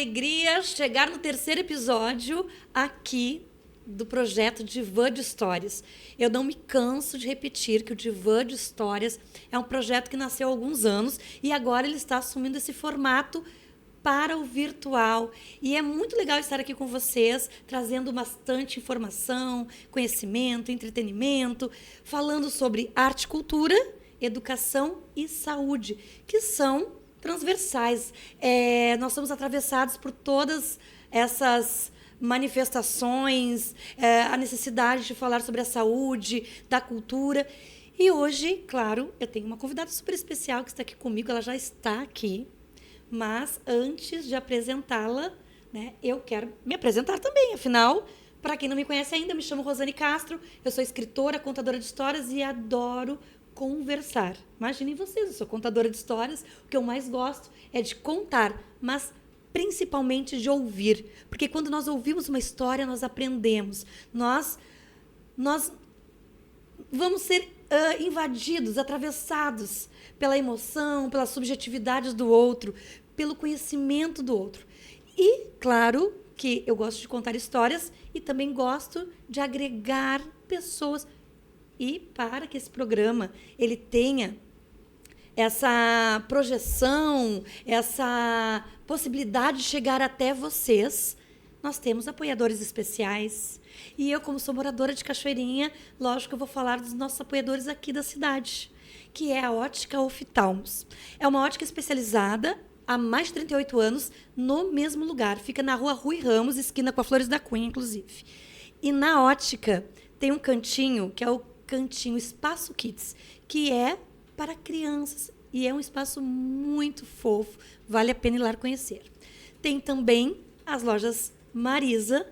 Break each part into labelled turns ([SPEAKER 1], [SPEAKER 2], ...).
[SPEAKER 1] alegria chegar no terceiro episódio aqui do projeto Divã de Histórias. Eu não me canso de repetir que o Divã de Histórias é um projeto que nasceu há alguns anos e agora ele está assumindo esse formato para o virtual. E é muito legal estar aqui com vocês, trazendo bastante informação, conhecimento, entretenimento, falando sobre arte e cultura, educação e saúde, que são transversais. Nós somos atravessados por todas essas manifestações, a necessidade de falar sobre a saúde, da cultura. E hoje, claro, eu tenho uma convidada super especial que está aqui comigo, ela já está aqui. Mas antes de apresentá-la, né, eu quero me apresentar também. Afinal, para quem não me conhece ainda, me chamo Rosane Castro, eu sou escritora, contadora de histórias e adoro conversar. Imaginem vocês, eu sou contadora de histórias, o que eu mais gosto é de contar, mas principalmente de ouvir. Porque quando nós ouvimos uma história, nós aprendemos. Nós vamos ser invadidos, atravessados pela emoção, pelas subjetividades do outro, pelo conhecimento do outro. E, claro, que eu gosto de contar histórias e também gosto de agregar pessoas. E para que esse programa ele tenha essa projeção, essa possibilidade de chegar até vocês, nós temos apoiadores especiais. E eu, como sou moradora de Cachoeirinha, lógico que eu vou falar dos nossos apoiadores aqui da cidade, que é a Ótica Oftalmos. É uma ótica especializada há mais de 38 anos no mesmo lugar. Fica na rua Rui Ramos, esquina com a Flores da Cunha, inclusive. E na ótica tem um cantinho, que é o cantinho Espaço Kids, que é para crianças. E é um espaço muito fofo, vale a pena ir lá conhecer. Tem também as lojas Marisa,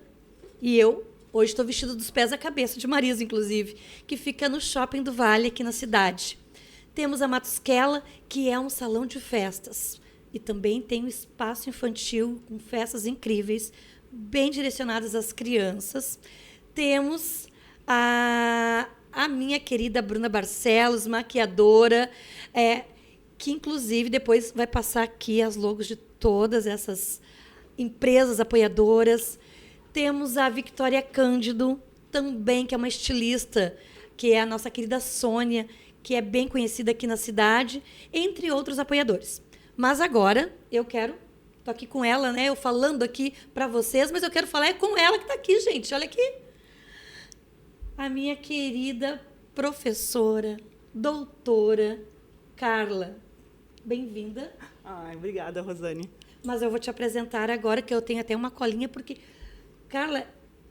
[SPEAKER 1] e eu hoje estou vestida dos pés à cabeça de Marisa, inclusive, que fica no Shopping do Vale, aqui na cidade. Temos a Matusquela, que é um salão de festas. E também tem um espaço infantil com festas incríveis, bem direcionadas às crianças. Temos a minha querida Bruna Barcelos, maquiadora, que inclusive depois vai passar aqui as logos de todas essas empresas apoiadoras. Temos a Victoria Cândido, também, que é uma estilista, que é a nossa querida Sônia, que é bem conhecida aqui na cidade, entre outros apoiadores. Mas agora eu quero... Estou aqui com ela, né? Eu falando aqui para vocês, mas eu quero falar com ela que está aqui, gente. Olha aqui. A minha querida professora, doutora Carla. Bem-vinda.
[SPEAKER 2] Ai, obrigada, Rosane.
[SPEAKER 1] Mas eu vou te apresentar agora, que eu tenho até uma colinha, porque, Carla,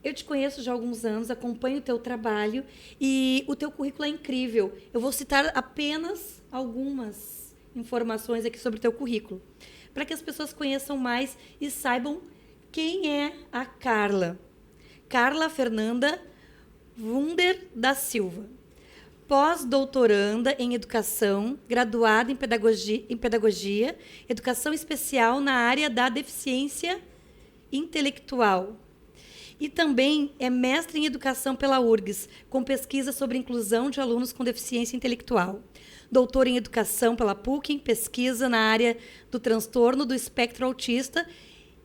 [SPEAKER 1] eu te conheço já há alguns anos, acompanho o teu trabalho e o teu currículo é incrível. Eu vou citar apenas algumas informações aqui sobre o teu currículo, para que as pessoas conheçam mais e saibam quem é a Carla. Carla Fernanda Wunder da Silva. Pós-doutoranda em Educação, graduada em Pedagogia, Educação Especial na área da Deficiência Intelectual. E também é mestre em Educação pela URGS, com pesquisa sobre inclusão de alunos com deficiência intelectual. Doutor em Educação pela PUC, em pesquisa na área do transtorno do espectro autista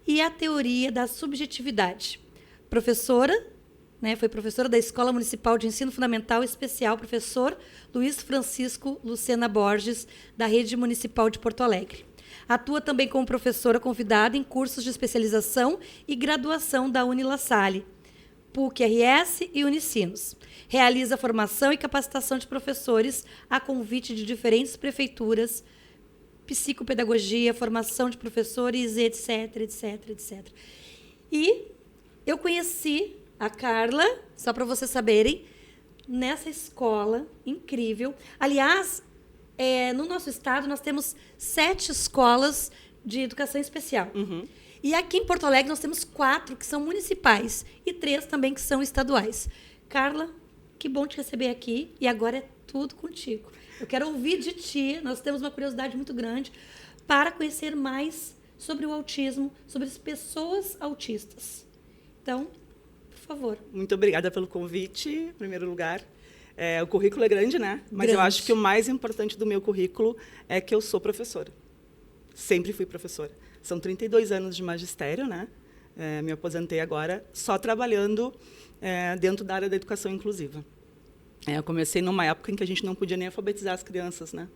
[SPEAKER 1] e a teoria da subjetividade. Professora, foi professora da Escola Municipal de Ensino Fundamental Especial, professor Luiz Francisco Lucena Borges, da Rede Municipal de Porto Alegre. Atua também como professora convidada em cursos de especialização e graduação da Unila Salle, PUC-RS e Unicinos. Realiza formação e capacitação de professores a convite de diferentes prefeituras, psicopedagogia, formação de professores, etc, etc, etc. E eu conheci a Carla, só para vocês saberem, nessa escola incrível. Aliás, no nosso estado, nós temos 7 escolas de educação especial.
[SPEAKER 2] Uhum.
[SPEAKER 1] E aqui em Porto Alegre, nós temos 4 que são municipais e 3 também que são estaduais. Carla, que bom te receber aqui. E agora é tudo contigo. Eu quero ouvir de ti. Nós temos uma curiosidade muito grande para conhecer mais sobre o autismo, sobre as pessoas autistas. Então, por favor.
[SPEAKER 2] Muito obrigada pelo convite, em primeiro lugar. O currículo é grande, né? Mas
[SPEAKER 1] grande.
[SPEAKER 2] Eu acho que o mais importante do meu currículo é que eu sou professora. Sempre fui professora. São 32 anos de magistério, né? Me aposentei agora, só trabalhando dentro da área da educação inclusiva. Eu comecei numa época em que a gente não podia nem alfabetizar as crianças, né?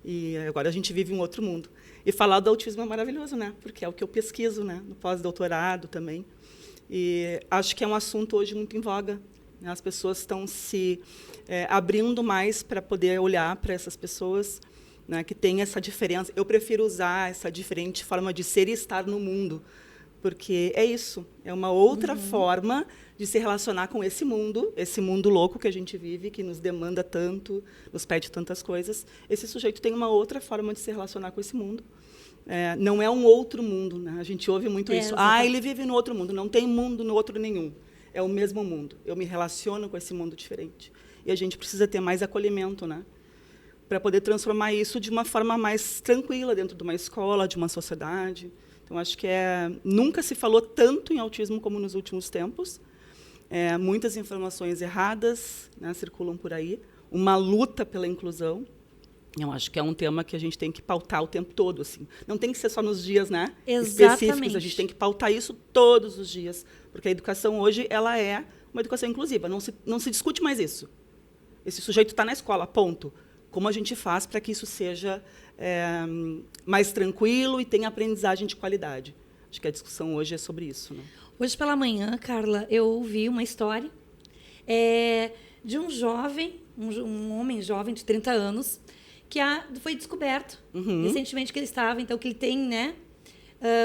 [SPEAKER 2] E agora a gente vive um outro mundo. E falar do autismo é maravilhoso, né? Porque é o que eu pesquiso, né? No pós-doutorado também. E acho que é um assunto hoje muito em voga. As pessoas estão se abrindo mais para poder olhar para essas pessoas, né, que têm essa diferença. Eu prefiro usar essa diferente forma de ser e estar no mundo, porque é isso. É uma outra forma de se relacionar com esse mundo louco que a gente vive, que nos demanda tanto, nos pede tantas coisas. Esse sujeito tem uma outra forma de se relacionar com esse mundo. Não é um outro mundo, né? A gente ouve muito isso. Ele vive no outro mundo. Não tem mundo no outro nenhum. É o mesmo mundo. Eu me relaciono com esse mundo diferente. E a gente precisa ter mais acolhimento, né? Para poder transformar isso de uma forma mais tranquila dentro de uma escola, de uma sociedade. Então, acho que nunca se falou tanto em autismo como nos últimos tempos. Muitas informações erradas, né, circulam por aí. Uma luta pela inclusão. Eu acho que é um tema que a gente tem que pautar o tempo todo, assim. Não tem que ser só nos dias, né, específicos. A gente tem que pautar isso todos os dias, porque a educação hoje ela é uma educação inclusiva. Não se discute mais isso. Esse sujeito está na escola, ponto. Como a gente faz para que isso seja mais tranquilo e tenha aprendizagem de qualidade? Acho que a discussão hoje é sobre isso, né?
[SPEAKER 1] Hoje pela manhã, Carla, eu ouvi uma história de um jovem, um homem jovem de 30 anos, que foi descoberto recentemente que ele estava, então que ele tem, né,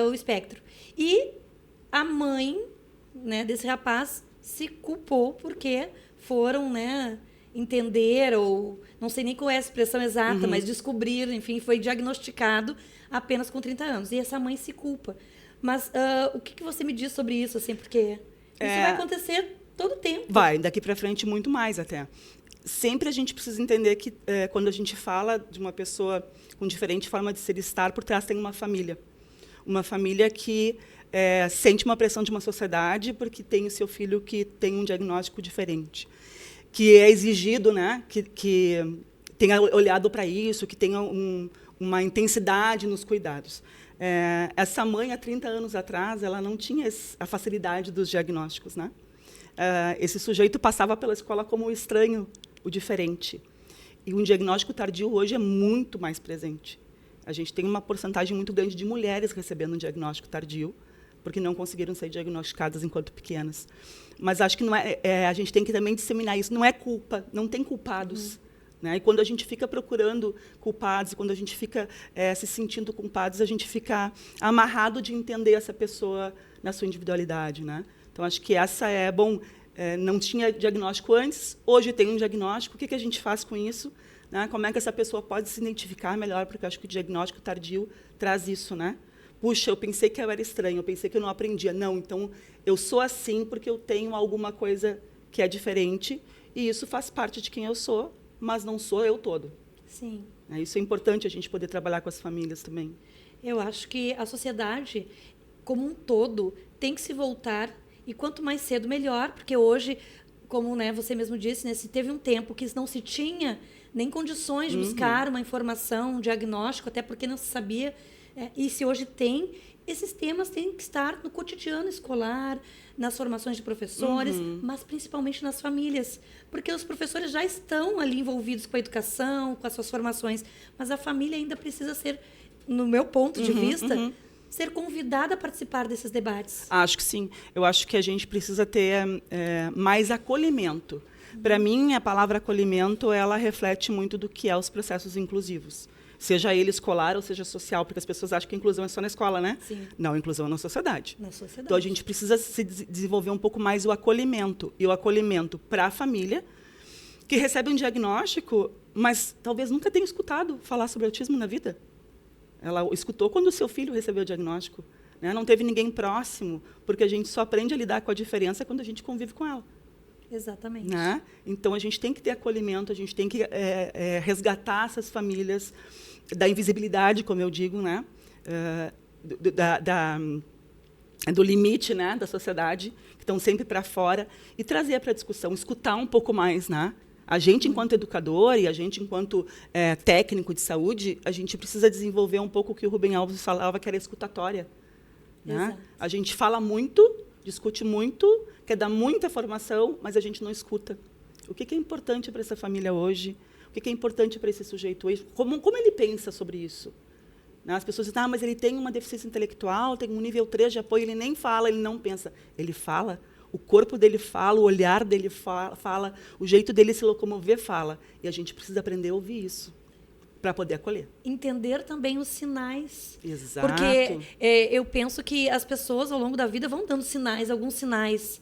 [SPEAKER 1] o espectro. E a mãe, né, desse rapaz se culpou porque foram, né, entender, ou não sei nem qual é a expressão exata, mas descobrir, enfim, foi diagnosticado apenas com 30 anos. E essa mãe se culpa. Mas o que você me diz sobre isso, assim, porque isso vai acontecer todo o tempo.
[SPEAKER 2] Vai, daqui para frente muito mais até. Sempre a gente precisa entender que quando a gente fala de uma pessoa com diferente forma de ser e estar, por trás tem uma família. Uma família que sente uma pressão de uma sociedade porque tem o seu filho que tem um diagnóstico diferente. Que é exigido, né, que tenha olhado para isso, que tenha uma intensidade nos cuidados. Essa mãe, há 30 anos atrás, ela não tinha a facilidade dos diagnósticos, né? Esse sujeito passava pela escola como o estranho, o diferente. E um diagnóstico tardio hoje é muito mais presente. A gente tem uma porcentagem muito grande de mulheres recebendo um diagnóstico tardio, porque não conseguiram ser diagnosticadas enquanto pequenas. Mas acho que não a gente tem que também disseminar isso. Não é culpa, não tem culpados. Né? E quando a gente fica procurando culpados, quando a gente fica se sentindo culpados, a gente fica amarrado de entender essa pessoa na sua individualidade. Né? Então, acho que essa bom, não tinha diagnóstico antes, hoje tem um diagnóstico, o que a gente faz com isso? Né? Como é que essa pessoa pode se identificar melhor? Porque acho que o diagnóstico tardio traz isso, né? Puxa, eu pensei que eu era estranho, eu pensei que eu não aprendia. Não, então eu sou assim porque eu tenho alguma coisa que é diferente e isso faz parte de quem eu sou, mas não sou eu todo.
[SPEAKER 1] Sim.
[SPEAKER 2] Isso é importante a gente poder trabalhar com as famílias também.
[SPEAKER 1] Eu acho que a sociedade, como um todo, tem que se voltar, e quanto mais cedo, melhor, porque hoje, como, né, você mesmo disse, né, se teve um tempo que não se tinha nem condições de buscar uma informação, um diagnóstico, até porque não se sabia. E se hoje tem, esses temas têm que estar no cotidiano escolar, nas formações de professores, mas principalmente nas famílias. Porque os professores já estão ali envolvidos com a educação, com as suas formações, mas a família ainda precisa ser, no meu ponto de vista, ser convidada a participar desses debates.
[SPEAKER 2] Acho que sim. Eu acho que a gente precisa ter mais acolhimento. Para mim, a palavra acolhimento, ela reflete muito do que é os processos inclusivos. Seja ele escolar ou seja social, porque as pessoas acham que a inclusão é só na escola, né?
[SPEAKER 1] Sim.
[SPEAKER 2] Não, a inclusão é na sociedade.
[SPEAKER 1] Na sociedade.
[SPEAKER 2] Então, a gente precisa se desenvolver um pouco mais o acolhimento. E o acolhimento para a família, que recebe um diagnóstico, mas talvez nunca tenha escutado falar sobre autismo na vida. Ela escutou quando o seu filho recebeu o diagnóstico. Né? Não teve ninguém próximo, porque a gente só aprende a lidar com a diferença quando a gente convive com ela.
[SPEAKER 1] Exatamente.
[SPEAKER 2] Né? Então, a gente tem que ter acolhimento, a gente tem que resgatar essas famílias da invisibilidade, como eu digo, né? Do limite, né, da sociedade, que estão sempre para fora, e trazer para a discussão, escutar um pouco mais, né, A gente, enquanto educador e a gente, enquanto técnico de saúde, a gente precisa desenvolver um pouco o que o Rubem Alves falava, que era a escutatória. Né? A gente fala muito, discute muito, quer dar muita formação, mas a gente não escuta. O que é importante para essa família hoje? O que é importante para esse sujeito hoje? Como ele pensa sobre isso? Né? As pessoas dizem, mas ele tem uma deficiência intelectual, tem um nível 3 de apoio, ele nem fala, ele não pensa. Ele fala, o corpo dele fala, o olhar dele fala, o jeito dele se locomover fala. E a gente precisa aprender a ouvir isso para poder acolher.
[SPEAKER 1] Entender também os sinais.
[SPEAKER 2] Exato.
[SPEAKER 1] Porque eu penso que as pessoas, ao longo da vida, vão dando sinais, alguns sinais.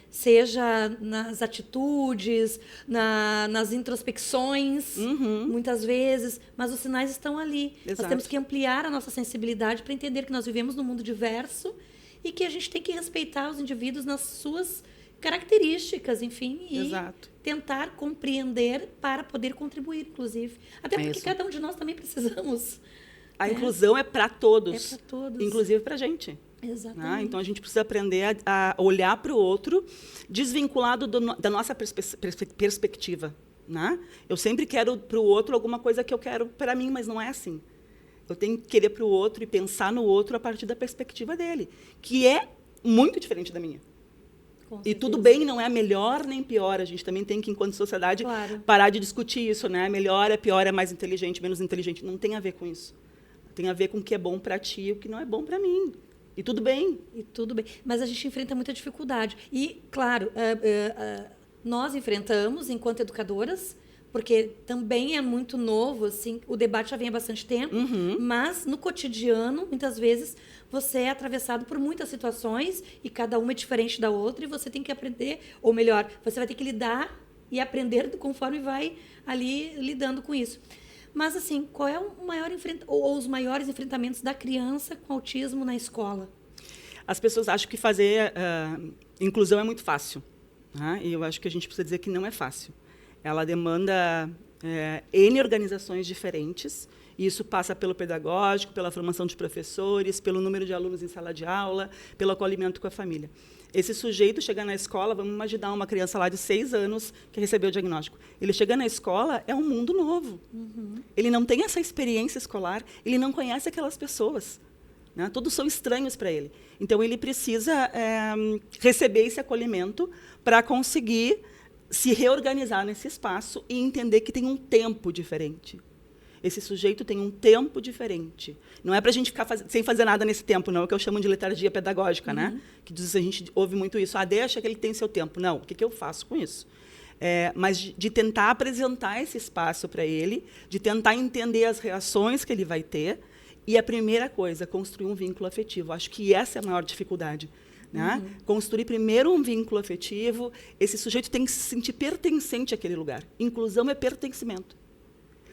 [SPEAKER 1] Seja nas atitudes, nas introspecções, muitas vezes, mas os sinais estão ali.
[SPEAKER 2] Exato.
[SPEAKER 1] Nós temos que ampliar a nossa sensibilidade para entender que nós vivemos num mundo diverso e que a gente tem que respeitar os indivíduos nas suas características, enfim, e
[SPEAKER 2] Exato.
[SPEAKER 1] tentar compreender para poder contribuir, inclusive. Até porque cada um de nós também precisamos.
[SPEAKER 2] A inclusão é para todos.
[SPEAKER 1] É para todos.
[SPEAKER 2] Inclusive para a gente.
[SPEAKER 1] Exatamente.
[SPEAKER 2] Então, a gente precisa aprender a olhar para o outro desvinculado da nossa perspectiva. Né? Eu sempre quero para o outro alguma coisa que eu quero para mim, mas não é assim. Eu tenho que querer para o outro e pensar no outro a partir da perspectiva dele, que é muito diferente da minha. E tudo bem, não é melhor nem pior. A gente também tem que, enquanto sociedade, parar de discutir isso. Né? Melhor é pior, é mais inteligente, menos inteligente. Não tem a ver com isso. Tem a ver com o que é bom para ti e o que não é bom para mim. E tudo bem.
[SPEAKER 1] Mas a gente enfrenta muita dificuldade. E, claro, nós enfrentamos, enquanto educadoras, porque também é muito novo, assim, o debate já vem há bastante tempo, mas no cotidiano, muitas vezes, você é atravessado por muitas situações e cada uma é diferente da outra e você tem que aprender, ou melhor, você vai ter que lidar e aprender conforme vai ali lidando com isso. Mas, assim, qual é o maior ou os maiores enfrentamentos da criança com autismo na escola?
[SPEAKER 2] As pessoas acham que fazer inclusão é muito fácil. Né? E eu acho que a gente precisa dizer que não é fácil. Ela demanda N organizações diferentes. E isso passa pelo pedagógico, pela formação de professores, pelo número de alunos em sala de aula, pelo acolhimento com a família. Esse sujeito chega na escola, vamos imaginar uma criança lá de 6 anos que recebeu o diagnóstico. Ele chega na escola, é um mundo novo. Ele não tem essa experiência escolar, ele não conhece aquelas pessoas. Né? Todos são estranhos para ele. Então, ele precisa receber esse acolhimento para conseguir se reorganizar nesse espaço e entender que tem um tempo diferente. Esse sujeito tem um tempo diferente. Não é para a gente ficar sem fazer nada nesse tempo, não. É o que eu chamo de letargia pedagógica, né? Que diz, a gente ouve muito isso. Deixa que ele tem seu tempo. Não, o que eu faço com isso? Mas de tentar apresentar esse espaço para ele, de tentar entender as reações que ele vai ter. E a primeira coisa, construir um vínculo afetivo. Acho que essa é a maior dificuldade. Né? Construir primeiro um vínculo afetivo. Esse sujeito tem que se sentir pertencente àquele lugar. Inclusão é pertencimento.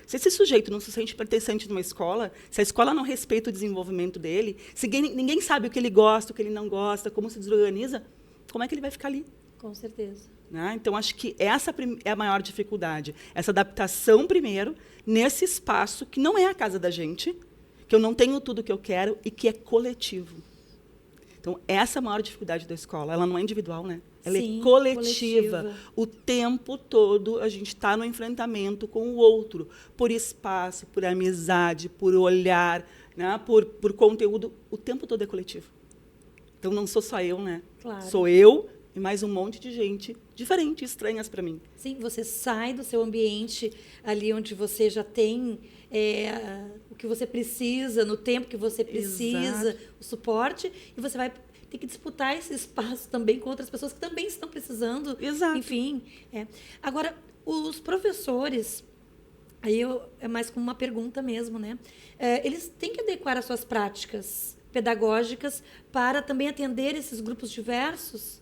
[SPEAKER 2] Se esse sujeito não se sente pertencente numa escola, se a escola não respeita o desenvolvimento dele, se ninguém sabe o que ele gosta, o que ele não gosta, como se desorganiza, como é que ele vai ficar ali?
[SPEAKER 1] Com certeza.
[SPEAKER 2] Né? Então, acho que essa é a maior dificuldade. Essa adaptação, primeiro, nesse espaço que não é a casa da gente, que eu não tenho tudo o que eu quero e que é coletivo. Então, essa é a maior dificuldade da escola. Ela não é individual, né? Ela é coletiva. O tempo todo a gente está no enfrentamento com o outro, por espaço, por amizade, por olhar, né? por conteúdo. O tempo todo é coletivo. Então, não sou só eu, né?
[SPEAKER 1] Claro.
[SPEAKER 2] Sou eu e mais um monte de gente diferente, estranhas para mim.
[SPEAKER 1] Sim, você sai do seu ambiente ali onde você já tem o que você precisa, no tempo que você precisa, o suporte, e você vai ter que disputar esse espaço também com outras pessoas que também estão precisando.
[SPEAKER 2] Exato.
[SPEAKER 1] Enfim. Agora, os professores, aí é mais como uma pergunta mesmo, né? Eles têm que adequar as suas práticas pedagógicas para também atender esses grupos diversos?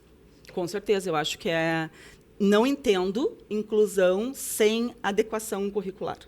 [SPEAKER 2] Com certeza, eu acho que não entendo inclusão sem adequação curricular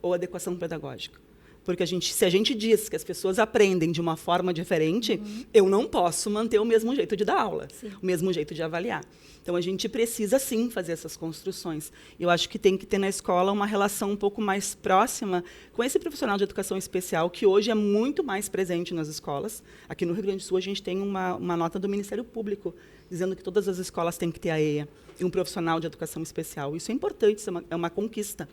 [SPEAKER 2] ou adequação pedagógica. Porque se a gente diz que as pessoas aprendem de uma forma diferente, eu não posso manter o mesmo jeito de dar aula, o mesmo jeito de avaliar. Então, a gente precisa, sim, fazer essas construções. Eu acho que tem que ter na escola uma relação um pouco mais próxima com esse profissional de educação especial, que hoje é muito mais presente nas escolas. Aqui no Rio Grande do Sul, a gente tem uma nota do Ministério Público dizendo que todas as escolas têm que ter a EA e um profissional de educação especial. Isso é importante, isso é uma conquista.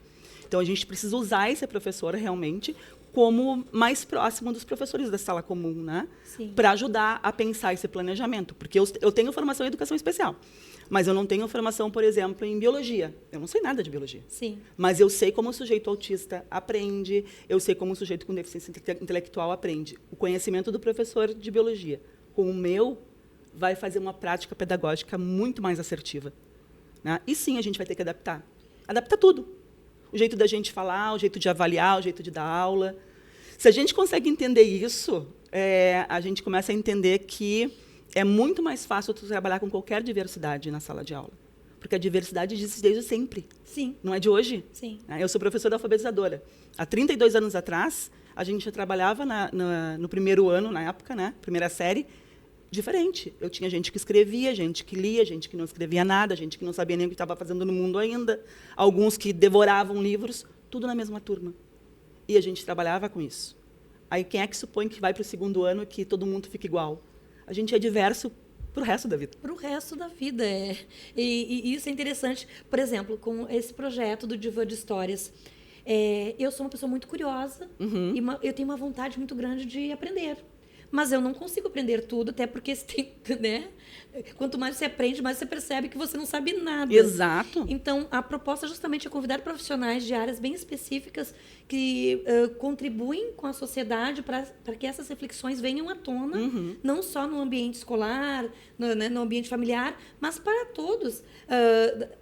[SPEAKER 2] Então, a gente precisa usar esse professor realmente como mais próximo dos professores da sala comum, né? Para ajudar a pensar esse planejamento. Porque eu tenho formação em educação especial, mas eu não tenho formação, por exemplo, em biologia. Eu não sei nada de biologia.
[SPEAKER 1] Sim.
[SPEAKER 2] Mas eu sei como o sujeito autista aprende, eu sei como o sujeito com deficiência intelectual aprende. O conhecimento do professor de biologia com o meu vai fazer uma prática pedagógica muito mais assertiva, né? E sim, a gente vai ter que adaptar. Adaptar tudo. O jeito da gente falar, o jeito de avaliar, o jeito de dar aula. Se a gente consegue entender isso, a gente começa a entender que é muito mais fácil tu trabalhar com qualquer diversidade na sala de aula. Porque a diversidade existe desde sempre.
[SPEAKER 1] Sim.
[SPEAKER 2] Não é de hoje.
[SPEAKER 1] Sim.
[SPEAKER 2] Eu sou professora alfabetizadora. Há 32 anos atrás, a gente já trabalhava no primeiro ano, na época, né? Primeira série, diferente. Eu tinha gente que escrevia, gente que lia, gente que não escrevia nada, gente que não sabia nem o que estava fazendo no mundo ainda, alguns que devoravam livros, tudo na mesma turma. E a gente trabalhava com isso. Aí quem é que supõe que vai para o segundo ano e que todo mundo fica igual? A gente é diverso para o resto da vida.
[SPEAKER 1] Para o resto da vida. E isso é interessante. Por exemplo, com esse projeto do Divã de Histórias, eu sou uma pessoa muito curiosa e eu tenho uma vontade muito grande de aprender. Mas eu não consigo aprender tudo, até porque você tem, né? Quanto mais você aprende, mais você percebe que você não sabe nada.
[SPEAKER 2] Exato.
[SPEAKER 1] Então, a proposta justamente é convidar profissionais de áreas bem específicas que contribuem com a sociedade para que essas reflexões venham à tona, não só no ambiente escolar, no ambiente familiar, mas para todos.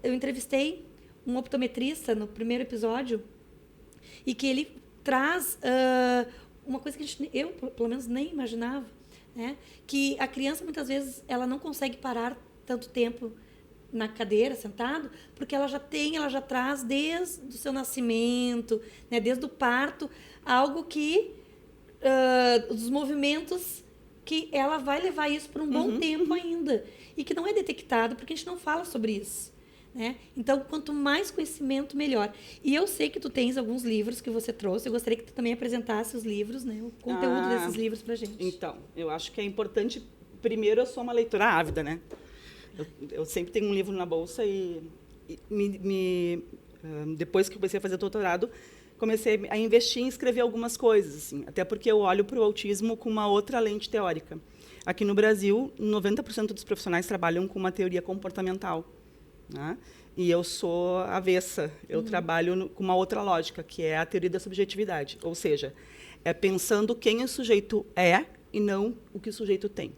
[SPEAKER 1] Eu entrevistei um optometrista no primeiro episódio e que ele traz uma coisa que eu, pelo menos, nem imaginava, né? Que a criança, muitas vezes, ela não consegue parar tanto tempo na cadeira, sentado, porque ela já traz desde o seu nascimento, né? Desde o parto, algo que, os movimentos, que ela vai levar isso por um bom tempo ainda, e que não é detectado, porque a gente não fala sobre isso. Né? Então, quanto mais conhecimento, melhor. E eu sei que tu tens alguns livros que você trouxe. Eu gostaria que tu também apresentasse os livros, né? O conteúdo desses livros para a gente.
[SPEAKER 2] Então, eu acho que é importante... Primeiro, eu sou uma leitora ávida, né? Eu sempre tenho um livro na bolsa e depois que comecei a fazer doutorado, comecei a investir em escrever algumas coisas, assim, até porque eu olho para o autismo com uma outra lente teórica. Aqui no Brasil, 90% dos profissionais trabalham com uma teoria comportamental, né? E eu sou avessa, eu trabalho com uma outra lógica, que é a teoria da subjetividade, ou seja, é pensando quem o sujeito é e não o que o sujeito tem.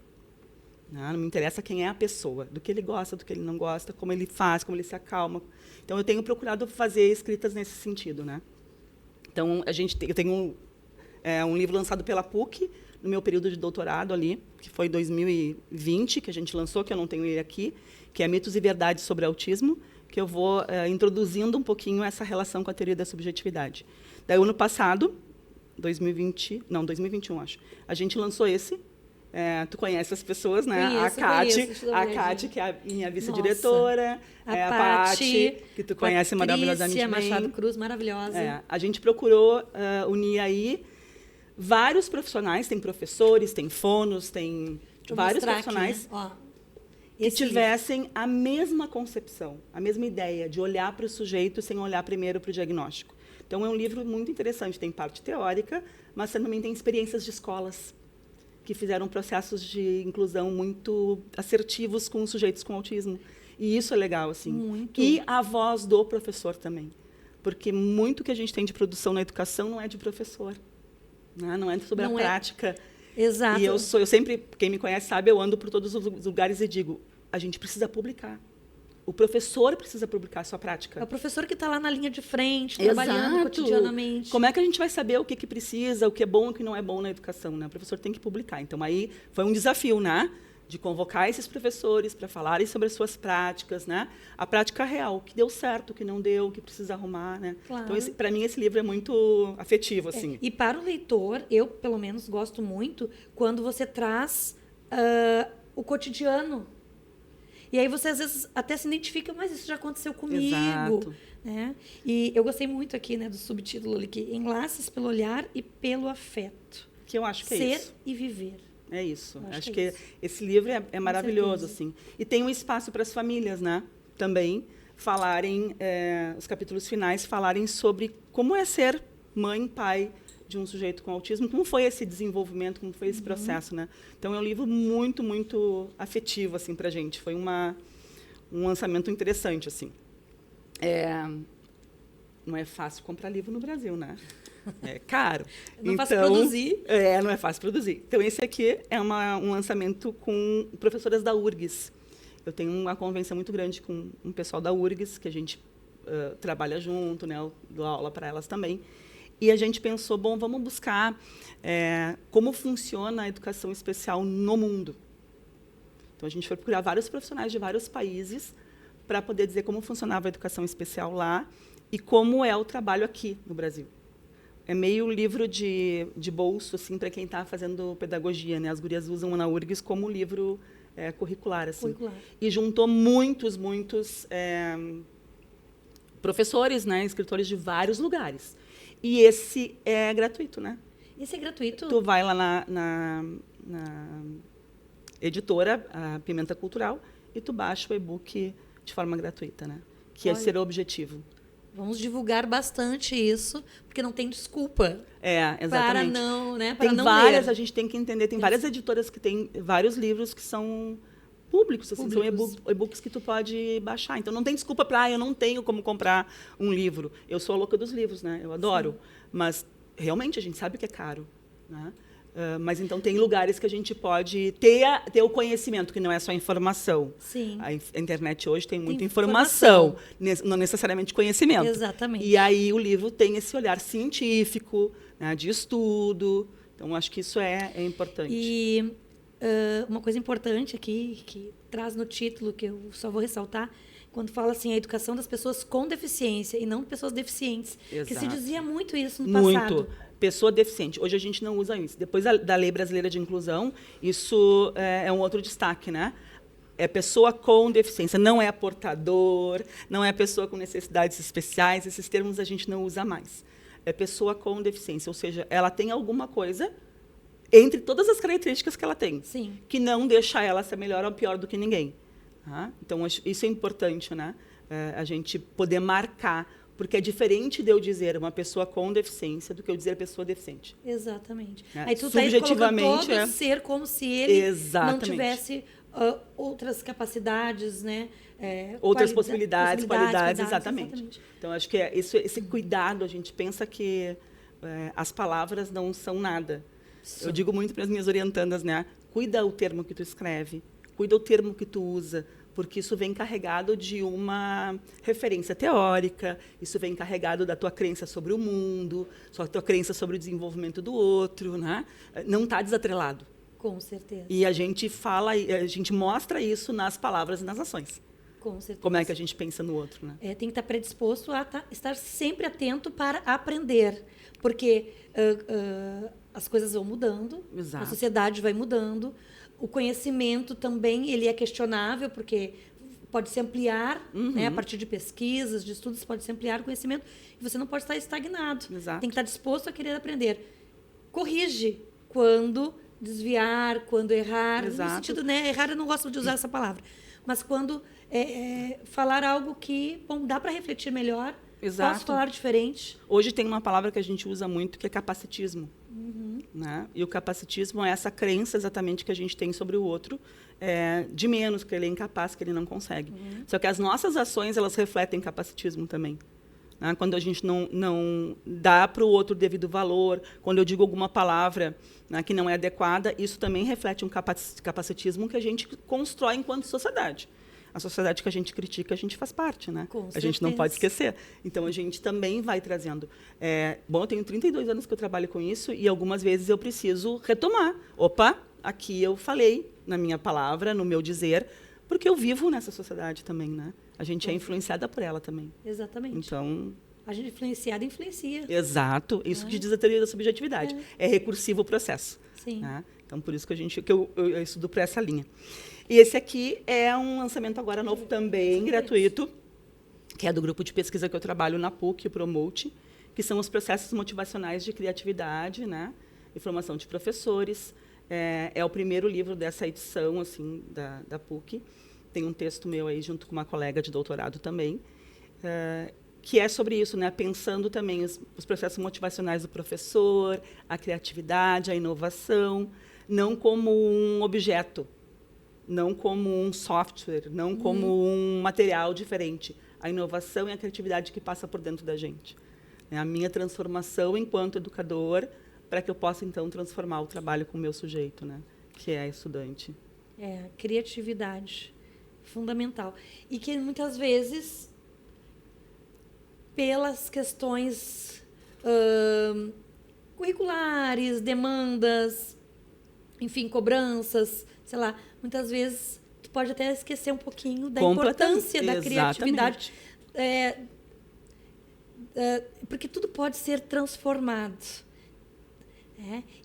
[SPEAKER 2] Não me interessa quem é a pessoa, do que ele gosta, do que ele não gosta, como ele faz, como ele se acalma. Então, eu tenho procurado fazer escritas nesse sentido, né? Então, eu tenho um livro lançado pela PUC, no meu período de doutorado ali, que foi 2020, que a gente lançou, que eu não tenho ele aqui, que é Mitos e Verdades sobre Autismo, que eu vou introduzindo um pouquinho essa relação com a teoria da subjetividade. Daí, ano passado, 2021, acho, a gente lançou esse. Tu conhece as pessoas, né?
[SPEAKER 1] Conheço,
[SPEAKER 2] a Cátia, que é a minha vice-diretora, a Pati, que tu conhece maravilhosamente bem.
[SPEAKER 1] Machado Cruz, maravilhosa.
[SPEAKER 2] A gente procurou unir aí vários profissionais, tem professores, tem fonos, tem vários profissionais
[SPEAKER 1] aqui, né?
[SPEAKER 2] que tivessem a mesma concepção, a mesma ideia de olhar para o sujeito sem olhar primeiro para o diagnóstico. Então, é um livro muito interessante, tem parte teórica, mas também tem experiências de escolas que fizeram processos de inclusão muito assertivos com os sujeitos com autismo. E isso é legal, assim.
[SPEAKER 1] Muito.
[SPEAKER 2] E a voz do professor também. Porque muito que a gente tem de produção na educação não é de professor. Né? Não é sobre a prática.
[SPEAKER 1] Exato.
[SPEAKER 2] E eu sempre, quem me conhece sabe, eu ando por todos os lugares e digo, a gente precisa publicar. O professor precisa publicar a sua prática.
[SPEAKER 1] É o professor que está lá na linha de frente, trabalhando cotidianamente.
[SPEAKER 2] Como é que a gente vai saber o que precisa, o que é bom e o que não é bom na educação? Né? O professor tem que publicar. Então, aí foi um desafio, né? De convocar esses professores para falarem sobre as suas práticas, né? A prática real, o que deu certo, o que não deu, o que precisa arrumar. Né?
[SPEAKER 1] Claro.
[SPEAKER 2] Então, para mim, esse livro é muito afetivo. Assim.
[SPEAKER 1] E para o leitor, eu, pelo menos, gosto muito quando você traz o cotidiano. E aí você, às vezes, até se identifica, mas isso já aconteceu comigo.
[SPEAKER 2] Exato.
[SPEAKER 1] Né? E eu gostei muito aqui, né, do subtítulo ali, que Enlaces pelo Olhar e pelo Afeto.
[SPEAKER 2] Que eu acho que
[SPEAKER 1] Ser
[SPEAKER 2] é isso.
[SPEAKER 1] e viver.
[SPEAKER 2] É isso. Acho
[SPEAKER 1] é
[SPEAKER 2] que
[SPEAKER 1] isso.
[SPEAKER 2] esse livro é maravilhoso,
[SPEAKER 1] certeza.
[SPEAKER 2] assim. E tem um espaço para as famílias, né? Também falarem, os capítulos finais falarem sobre como é ser mãe, pai de um sujeito com autismo, como foi esse desenvolvimento, como foi esse processo, né? Então é um livro muito, muito afetivo, assim, para a gente. Foi um lançamento interessante, assim. Não é fácil comprar livro no Brasil, né? É caro.
[SPEAKER 1] Não é fácil produzir.
[SPEAKER 2] Não é fácil produzir. Então, esse aqui é um lançamento com professoras da URGS. Eu tenho uma convivência muito grande com um pessoal da URGS, que a gente trabalha junto, né? Eu dou aula para elas também. E a gente pensou, bom, vamos buscar como funciona a educação especial no mundo. Então, a gente foi procurar vários profissionais de vários países para poder dizer como funcionava a educação especial lá e como é o trabalho aqui no Brasil. É meio livro de bolso, assim, para quem está fazendo pedagogia, né? As gurias usam na URGS como livro curricular, assim.
[SPEAKER 1] Curricular.
[SPEAKER 2] E juntou muitos professores, né? Escritores de vários lugares. E esse é gratuito, né?
[SPEAKER 1] Esse é gratuito?
[SPEAKER 2] Tu vai lá na editora, a Pimenta Cultural, e tu baixa o e-book de forma gratuita, né? Que esse será o objetivo.
[SPEAKER 1] Vamos divulgar bastante isso, porque não tem desculpa.
[SPEAKER 2] Exatamente.
[SPEAKER 1] Para não, né? Para
[SPEAKER 2] tem
[SPEAKER 1] não
[SPEAKER 2] várias,
[SPEAKER 1] ler.
[SPEAKER 2] a gente tem que entender, tem várias editoras que têm vários livros que são públicos, assim, são e-books que tu pode baixar. Então não tem desculpa para eu não tenho como comprar um livro. Eu sou a louca dos livros, né? Eu adoro, mas realmente a gente sabe que é caro, né? Mas então tem lugares que a gente pode ter o conhecimento, que não é só informação.
[SPEAKER 1] Sim.
[SPEAKER 2] A internet hoje tem muita informação, não necessariamente conhecimento.
[SPEAKER 1] Exatamente.
[SPEAKER 2] E aí o livro tem esse olhar científico, né, de estudo. Então acho que isso é importante.
[SPEAKER 1] E uma coisa importante aqui, que traz no título, que eu só vou ressaltar, quando fala assim, a educação das pessoas com deficiência e não pessoas deficientes.
[SPEAKER 2] Exato.
[SPEAKER 1] Que se dizia muito isso no passado.
[SPEAKER 2] Muito. Pessoa deficiente. Hoje a gente não usa isso. Depois da Lei Brasileira de Inclusão, isso é um outro destaque, né? É pessoa com deficiência, não é portador, não é pessoa com necessidades especiais, esses termos a gente não usa mais. É pessoa com deficiência, ou seja, ela tem alguma coisa entre todas as características que ela tem,
[SPEAKER 1] Sim.
[SPEAKER 2] que não deixa ela ser melhor ou pior do que ninguém. Tá? Então, isso é importante, né? A gente poder marcar, porque é diferente de eu dizer uma pessoa com deficiência do que eu dizer pessoa deficiente.
[SPEAKER 1] Exatamente.
[SPEAKER 2] Né?
[SPEAKER 1] Aí tu está colocando todo ser como se ele não tivesse outras capacidades, né?
[SPEAKER 2] Outras possibilidades, qualidades, exatamente. Então, acho que esse cuidado, a gente pensa que as palavras não são nada. Sim. Eu digo muito para as minhas orientandas, né? Cuida o termo que tu escreve, cuida o termo que tu usa, porque isso vem carregado de uma referência teórica, isso vem carregado da tua crença sobre o mundo, da tua crença sobre o desenvolvimento do outro, né? Não está desatrelado.
[SPEAKER 1] Com certeza.
[SPEAKER 2] E a gente mostra isso nas palavras e nas ações.
[SPEAKER 1] Com certeza.
[SPEAKER 2] Como é que a gente pensa no outro, né?
[SPEAKER 1] Tem que estar predisposto a estar sempre atento para aprender, porque as coisas vão mudando,
[SPEAKER 2] Exato.
[SPEAKER 1] a sociedade vai mudando, o conhecimento também ele é questionável, porque pode se ampliar, né, a partir de pesquisas, de estudos, pode se ampliar o conhecimento, e você não pode estar estagnado.
[SPEAKER 2] Exato.
[SPEAKER 1] Tem que estar disposto a querer aprender. Corrige quando desviar, quando errar.
[SPEAKER 2] Exato.
[SPEAKER 1] No sentido, né, errar eu não gosto de usar essa palavra, mas quando falar algo que, bom, dá para refletir melhor,
[SPEAKER 2] Exato.
[SPEAKER 1] Posso falar diferente.
[SPEAKER 2] Hoje tem uma palavra que a gente usa muito, que é capacitismo. Né? E o capacitismo é essa crença exatamente que a gente tem sobre o outro, de menos, que ele é incapaz, que ele não consegue. Só que as nossas ações, elas refletem capacitismo também. Né? Quando a gente não dá para o outro o devido valor, quando eu digo alguma palavra, né, que não é adequada, isso também reflete um capacitismo que a gente constrói enquanto sociedade. A sociedade que a gente critica, a gente faz parte, né?
[SPEAKER 1] Com
[SPEAKER 2] a gente não
[SPEAKER 1] certeza.
[SPEAKER 2] pode esquecer. Então, a gente também vai trazendo. Bom, eu tenho 32 anos que eu trabalho com isso e algumas vezes eu preciso retomar. Opa, aqui eu falei na minha palavra, no meu dizer, porque eu vivo nessa sociedade também, né? A gente é influenciada por ela também.
[SPEAKER 1] Exatamente.
[SPEAKER 2] Então...
[SPEAKER 1] A gente influenciada influencia.
[SPEAKER 2] Exato. Isso que diz a teoria da subjetividade. É recursivo o processo.
[SPEAKER 1] Sim.
[SPEAKER 2] Né? Então, por isso que eu estudo por essa linha. E esse aqui é um lançamento agora novo também, gratuito, que é do grupo de pesquisa que eu trabalho na PUC, o Promote, que são os processos motivacionais de criatividade, né, e formação de professores. É o primeiro livro dessa edição assim, da PUC. Tem um texto meu aí, junto com uma colega de doutorado também, que é sobre isso, né? Pensando também os processos motivacionais do professor, a criatividade, a inovação, não como um objeto, não como um software, não como um material diferente. A inovação e a criatividade que passa por dentro da gente. É a minha transformação enquanto educador, para que eu possa, então, transformar o trabalho com o meu sujeito, né? Que é estudante.
[SPEAKER 1] Criatividade. Fundamental. E que, muitas vezes, pelas questões curriculares, demandas, enfim, cobranças, sei lá, muitas vezes tu pode até esquecer um pouquinho da importância da criatividade. Porque tudo pode ser transformado.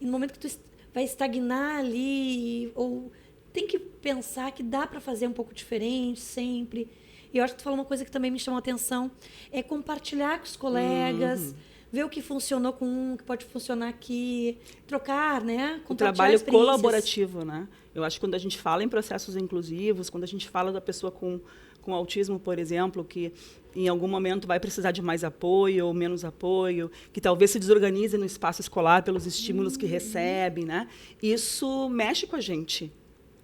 [SPEAKER 1] E no momento que tu vai estagnar ali, ou tem que pensar que dá para fazer um pouco diferente sempre. E eu acho que tu falou uma coisa que também me chamou a atenção, é compartilhar com os colegas, ver o que funcionou com um, que pode funcionar aqui, trocar, né?
[SPEAKER 2] O trabalho colaborativo, né? Eu acho que quando a gente fala em processos inclusivos, quando a gente fala da pessoa com autismo, por exemplo, que em algum momento vai precisar de mais apoio ou menos apoio, que talvez se desorganize no espaço escolar pelos estímulos que recebe, né? Isso mexe com a gente.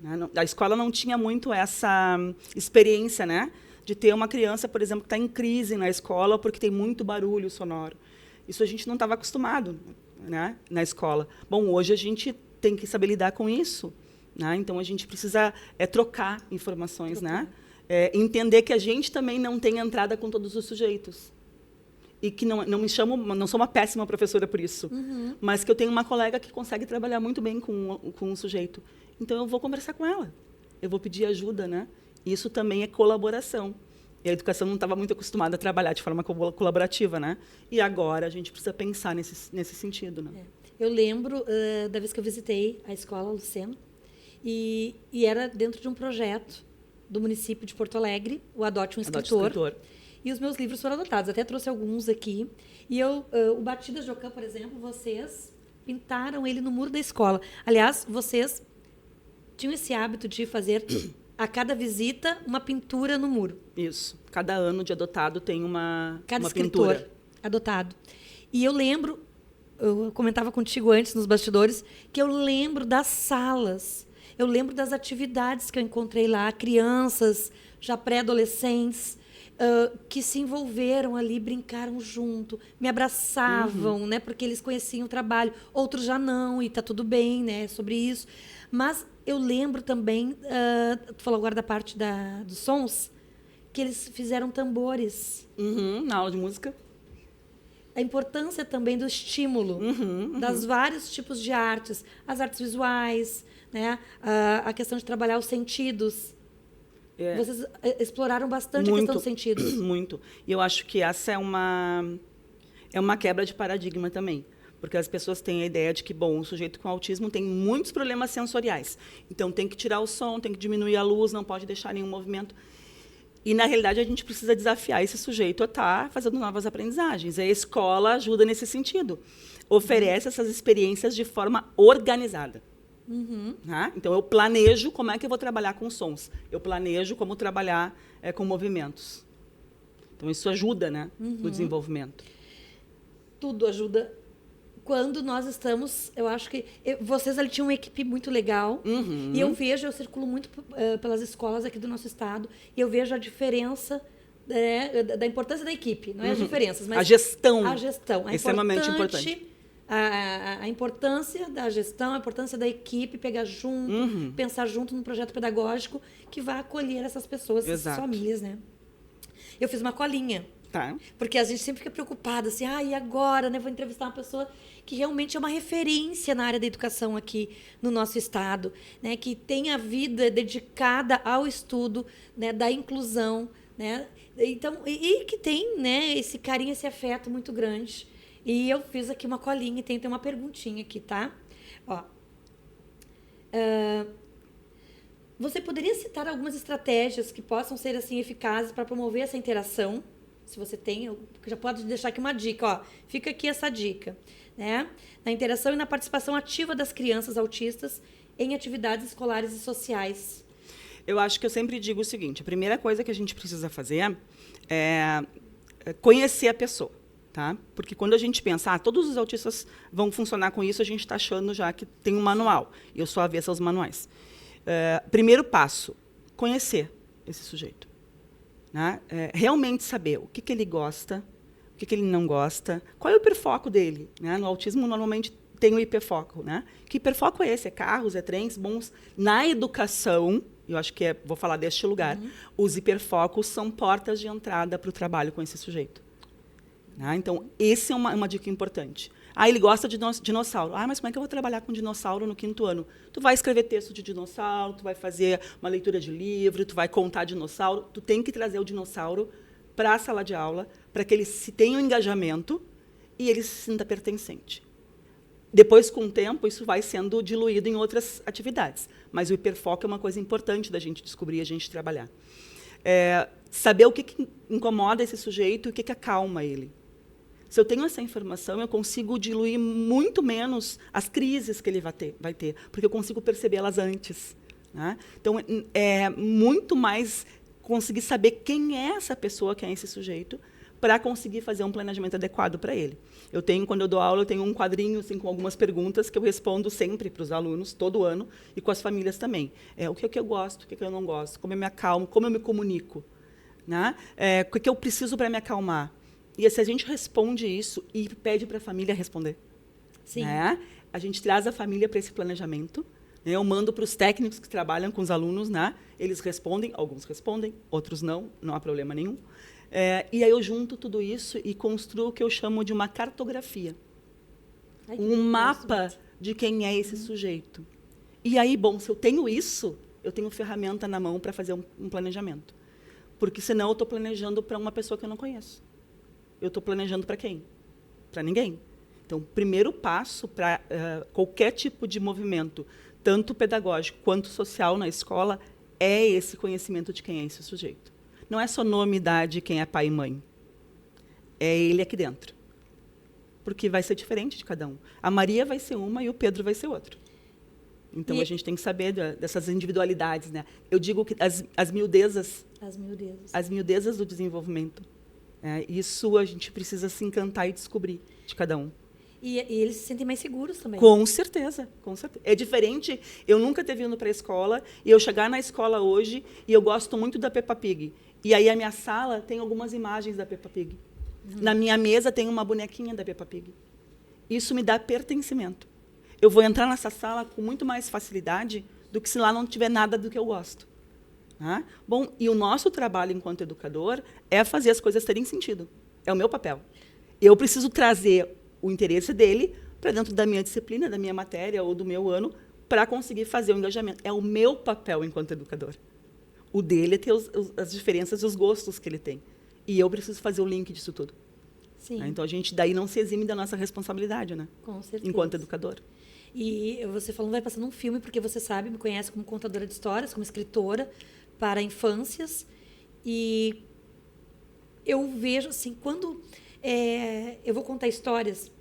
[SPEAKER 2] Né? A escola não tinha muito essa experiência, né? De ter uma criança, por exemplo, que está em crise na escola porque tem muito barulho sonoro. Isso a gente não estava acostumado, né? Na escola. Bom, hoje a gente tem que saber lidar com isso. Né? Então, a gente precisa trocar informações, né? Entender que a gente também não tem entrada com todos os sujeitos. E que não sou uma péssima professora por isso, mas que eu tenho uma colega que consegue trabalhar muito bem com um sujeito. Então, eu vou conversar com ela. Eu vou pedir ajuda, né? Isso também é colaboração. E a educação não estava muito acostumada a trabalhar de forma colaborativa, né? E agora a gente precisa pensar nesse sentido, né?
[SPEAKER 1] Eu lembro da vez que eu visitei a escola Luceno, e era dentro de um projeto do município de Porto Alegre, o Adote um Escritor. E os meus livros foram adotados. Até trouxe alguns aqui. E o Batidas Jocã, por exemplo, vocês pintaram ele no muro da escola. Aliás, vocês tinham esse hábito de fazer, a cada visita, uma pintura no muro.
[SPEAKER 2] Isso. Cada ano de adotado tem uma
[SPEAKER 1] escritor
[SPEAKER 2] pintura.
[SPEAKER 1] Adotado. E eu lembro, eu comentava contigo antes, nos bastidores, que eu lembro das salas. Eu lembro das atividades que eu encontrei lá, crianças, já pré-adolescentes, que se envolveram ali, brincaram junto, me abraçavam, né, porque eles conheciam o trabalho. Outros já não, e está tudo bem, né, sobre isso. Mas eu lembro também, tu falou agora da parte dos sons, que eles fizeram tambores.
[SPEAKER 2] Na aula de música.
[SPEAKER 1] A importância também do estímulo, das vários tipos de artes, as artes visuais, né? A questão de trabalhar os sentidos. Vocês exploraram bastante a questão dos sentidos.
[SPEAKER 2] Muito. E eu acho que essa é uma quebra de paradigma também. Porque as pessoas têm a ideia de que, bom, o sujeito com autismo tem muitos problemas sensoriais. Então, tem que tirar o som, tem que diminuir a luz, não pode deixar nenhum movimento. E, na realidade, a gente precisa desafiar esse sujeito a estar fazendo novas aprendizagens. E a escola ajuda nesse sentido. Oferece essas experiências de forma organizada. Né? Então, eu planejo como é que eu vou trabalhar com sons. Eu planejo como trabalhar com movimentos. Então, isso ajuda, né, no desenvolvimento.
[SPEAKER 1] Tudo ajuda. Quando nós estamos, eu acho que vocês ali tinham uma equipe muito legal, e eu circulo muito pelas escolas aqui do nosso estado, e eu vejo a diferença da importância da equipe, não é as diferenças, mas
[SPEAKER 2] a gestão.
[SPEAKER 1] É
[SPEAKER 2] extremamente importante.
[SPEAKER 1] A importância da gestão, a importância da equipe, pegar junto, pensar junto num projeto pedagógico que vai acolher essas pessoas, essas famílias, né? Eu fiz uma colinha.
[SPEAKER 2] Tá.
[SPEAKER 1] Porque a gente sempre fica preocupada, assim, e agora, né? Vou entrevistar uma pessoa que realmente é uma referência na área da educação aqui no nosso estado, né? Que tem a vida dedicada ao estudo, né? Da inclusão, né? Então, e que tem, né? Esse carinho, esse afeto muito grande. E eu fiz aqui uma colinha e tem uma perguntinha aqui, tá? Ó. Você poderia citar algumas estratégias que possam ser, assim, eficazes para promover essa interação Se você tem, eu já pode deixar aqui uma dica, ó. Fica aqui essa dica, né? Na interação e na participação ativa das crianças autistas em atividades escolares e sociais.
[SPEAKER 2] Eu acho que eu sempre digo o seguinte: a primeira coisa que a gente precisa fazer é conhecer a pessoa, tá? Porque quando a gente pensa, todos os autistas vão funcionar com isso, a gente está achando já que tem um manual. E eu sou avessa aos manuais. Primeiro passo, conhecer esse sujeito. Né? Realmente saber o que ele gosta, o que ele não gosta, qual é o hiperfoco dele. Né? No autismo, normalmente, tem o hiperfoco. Né? Que hiperfoco é esse? É carros, é trens, bons. Na educação, eu acho que vou falar deste lugar, os hiperfocos são portas de entrada para o trabalho com esse sujeito. Né? Então, essa é uma dica importante. Ele gosta de dinossauro. Mas como é que eu vou trabalhar com dinossauro no 5º ano? Tu vai escrever texto de dinossauro, tu vai fazer uma leitura de livro, tu vai contar dinossauro. Tu tem que trazer o dinossauro para a sala de aula, para que ele tenha um engajamento e ele se sinta pertencente. Depois, com o tempo, isso vai sendo diluído em outras atividades. Mas o hiperfoco é uma coisa importante da gente descobrir e a gente trabalhar. Saber o que incomoda esse sujeito e o que acalma ele. Se eu tenho essa informação, eu consigo diluir muito menos as crises que ele vai ter, porque eu consigo percebê-las antes. Né? Então, é muito mais conseguir saber quem é essa pessoa, quem é esse sujeito, para conseguir fazer um planejamento adequado para ele. Quando eu dou aula, eu tenho um quadrinho assim, com algumas perguntas que eu respondo sempre para os alunos, todo ano, e com as famílias também. O que eu gosto, o que eu não gosto, como eu me acalmo, como eu me comunico. Né? O que eu preciso para me acalmar. E se a gente responde isso e pede para a família responder.
[SPEAKER 1] Sim.
[SPEAKER 2] Né? A gente traz a família para esse planejamento. Né? Eu mando para os técnicos que trabalham com os alunos. Né? Eles respondem, alguns respondem, outros não há problema nenhum. E aí eu junto tudo isso e construo o que eu chamo de uma cartografia. Um mapa de quem é esse sujeito. E aí, se eu tenho isso, eu tenho ferramenta na mão para fazer um planejamento. Porque senão eu estou planejando para uma pessoa que eu não conheço. Eu estou planejando para quem? Para ninguém. Então, o primeiro passo para qualquer tipo de movimento, tanto pedagógico quanto social na escola, é esse conhecimento de quem é esse sujeito. Não é só nome, idade, quem é pai e mãe. É ele aqui dentro. Porque vai ser diferente de cada um. A Maria vai ser uma e o Pedro vai ser outro. Então, a gente tem que saber dessas individualidades. Né? Eu digo que as miudezas do desenvolvimento. Isso a gente precisa se encantar e descobrir de cada um.
[SPEAKER 1] E eles se sentem mais seguros também.
[SPEAKER 2] Com certeza, com certeza. É diferente eu nunca ter vindo para a escola e eu chegar na escola hoje e eu gosto muito da Peppa Pig. E aí a minha sala tem algumas imagens da Peppa Pig. Na minha mesa tem uma bonequinha da Peppa Pig. Isso me dá pertencimento. Eu vou entrar nessa sala com muito mais facilidade do que se lá não tiver nada do que eu gosto. E o nosso trabalho enquanto educador é fazer as coisas terem sentido. É o meu papel. Eu preciso trazer o interesse dele para dentro da minha disciplina, da minha matéria ou do meu ano, para conseguir fazer o engajamento. É o meu papel enquanto educador. O dele é ter as diferenças e os gostos que ele tem. E eu preciso fazer o link disso tudo.
[SPEAKER 1] Sim.
[SPEAKER 2] Então, a gente daí não se exime da nossa responsabilidade, né?
[SPEAKER 1] Com certeza.
[SPEAKER 2] Enquanto educador.
[SPEAKER 1] E você falou, vai passando um filme, porque você sabe, me conhece como contadora de histórias, como escritora para infâncias. E eu vejo, assim, quando eu vou contar histórias,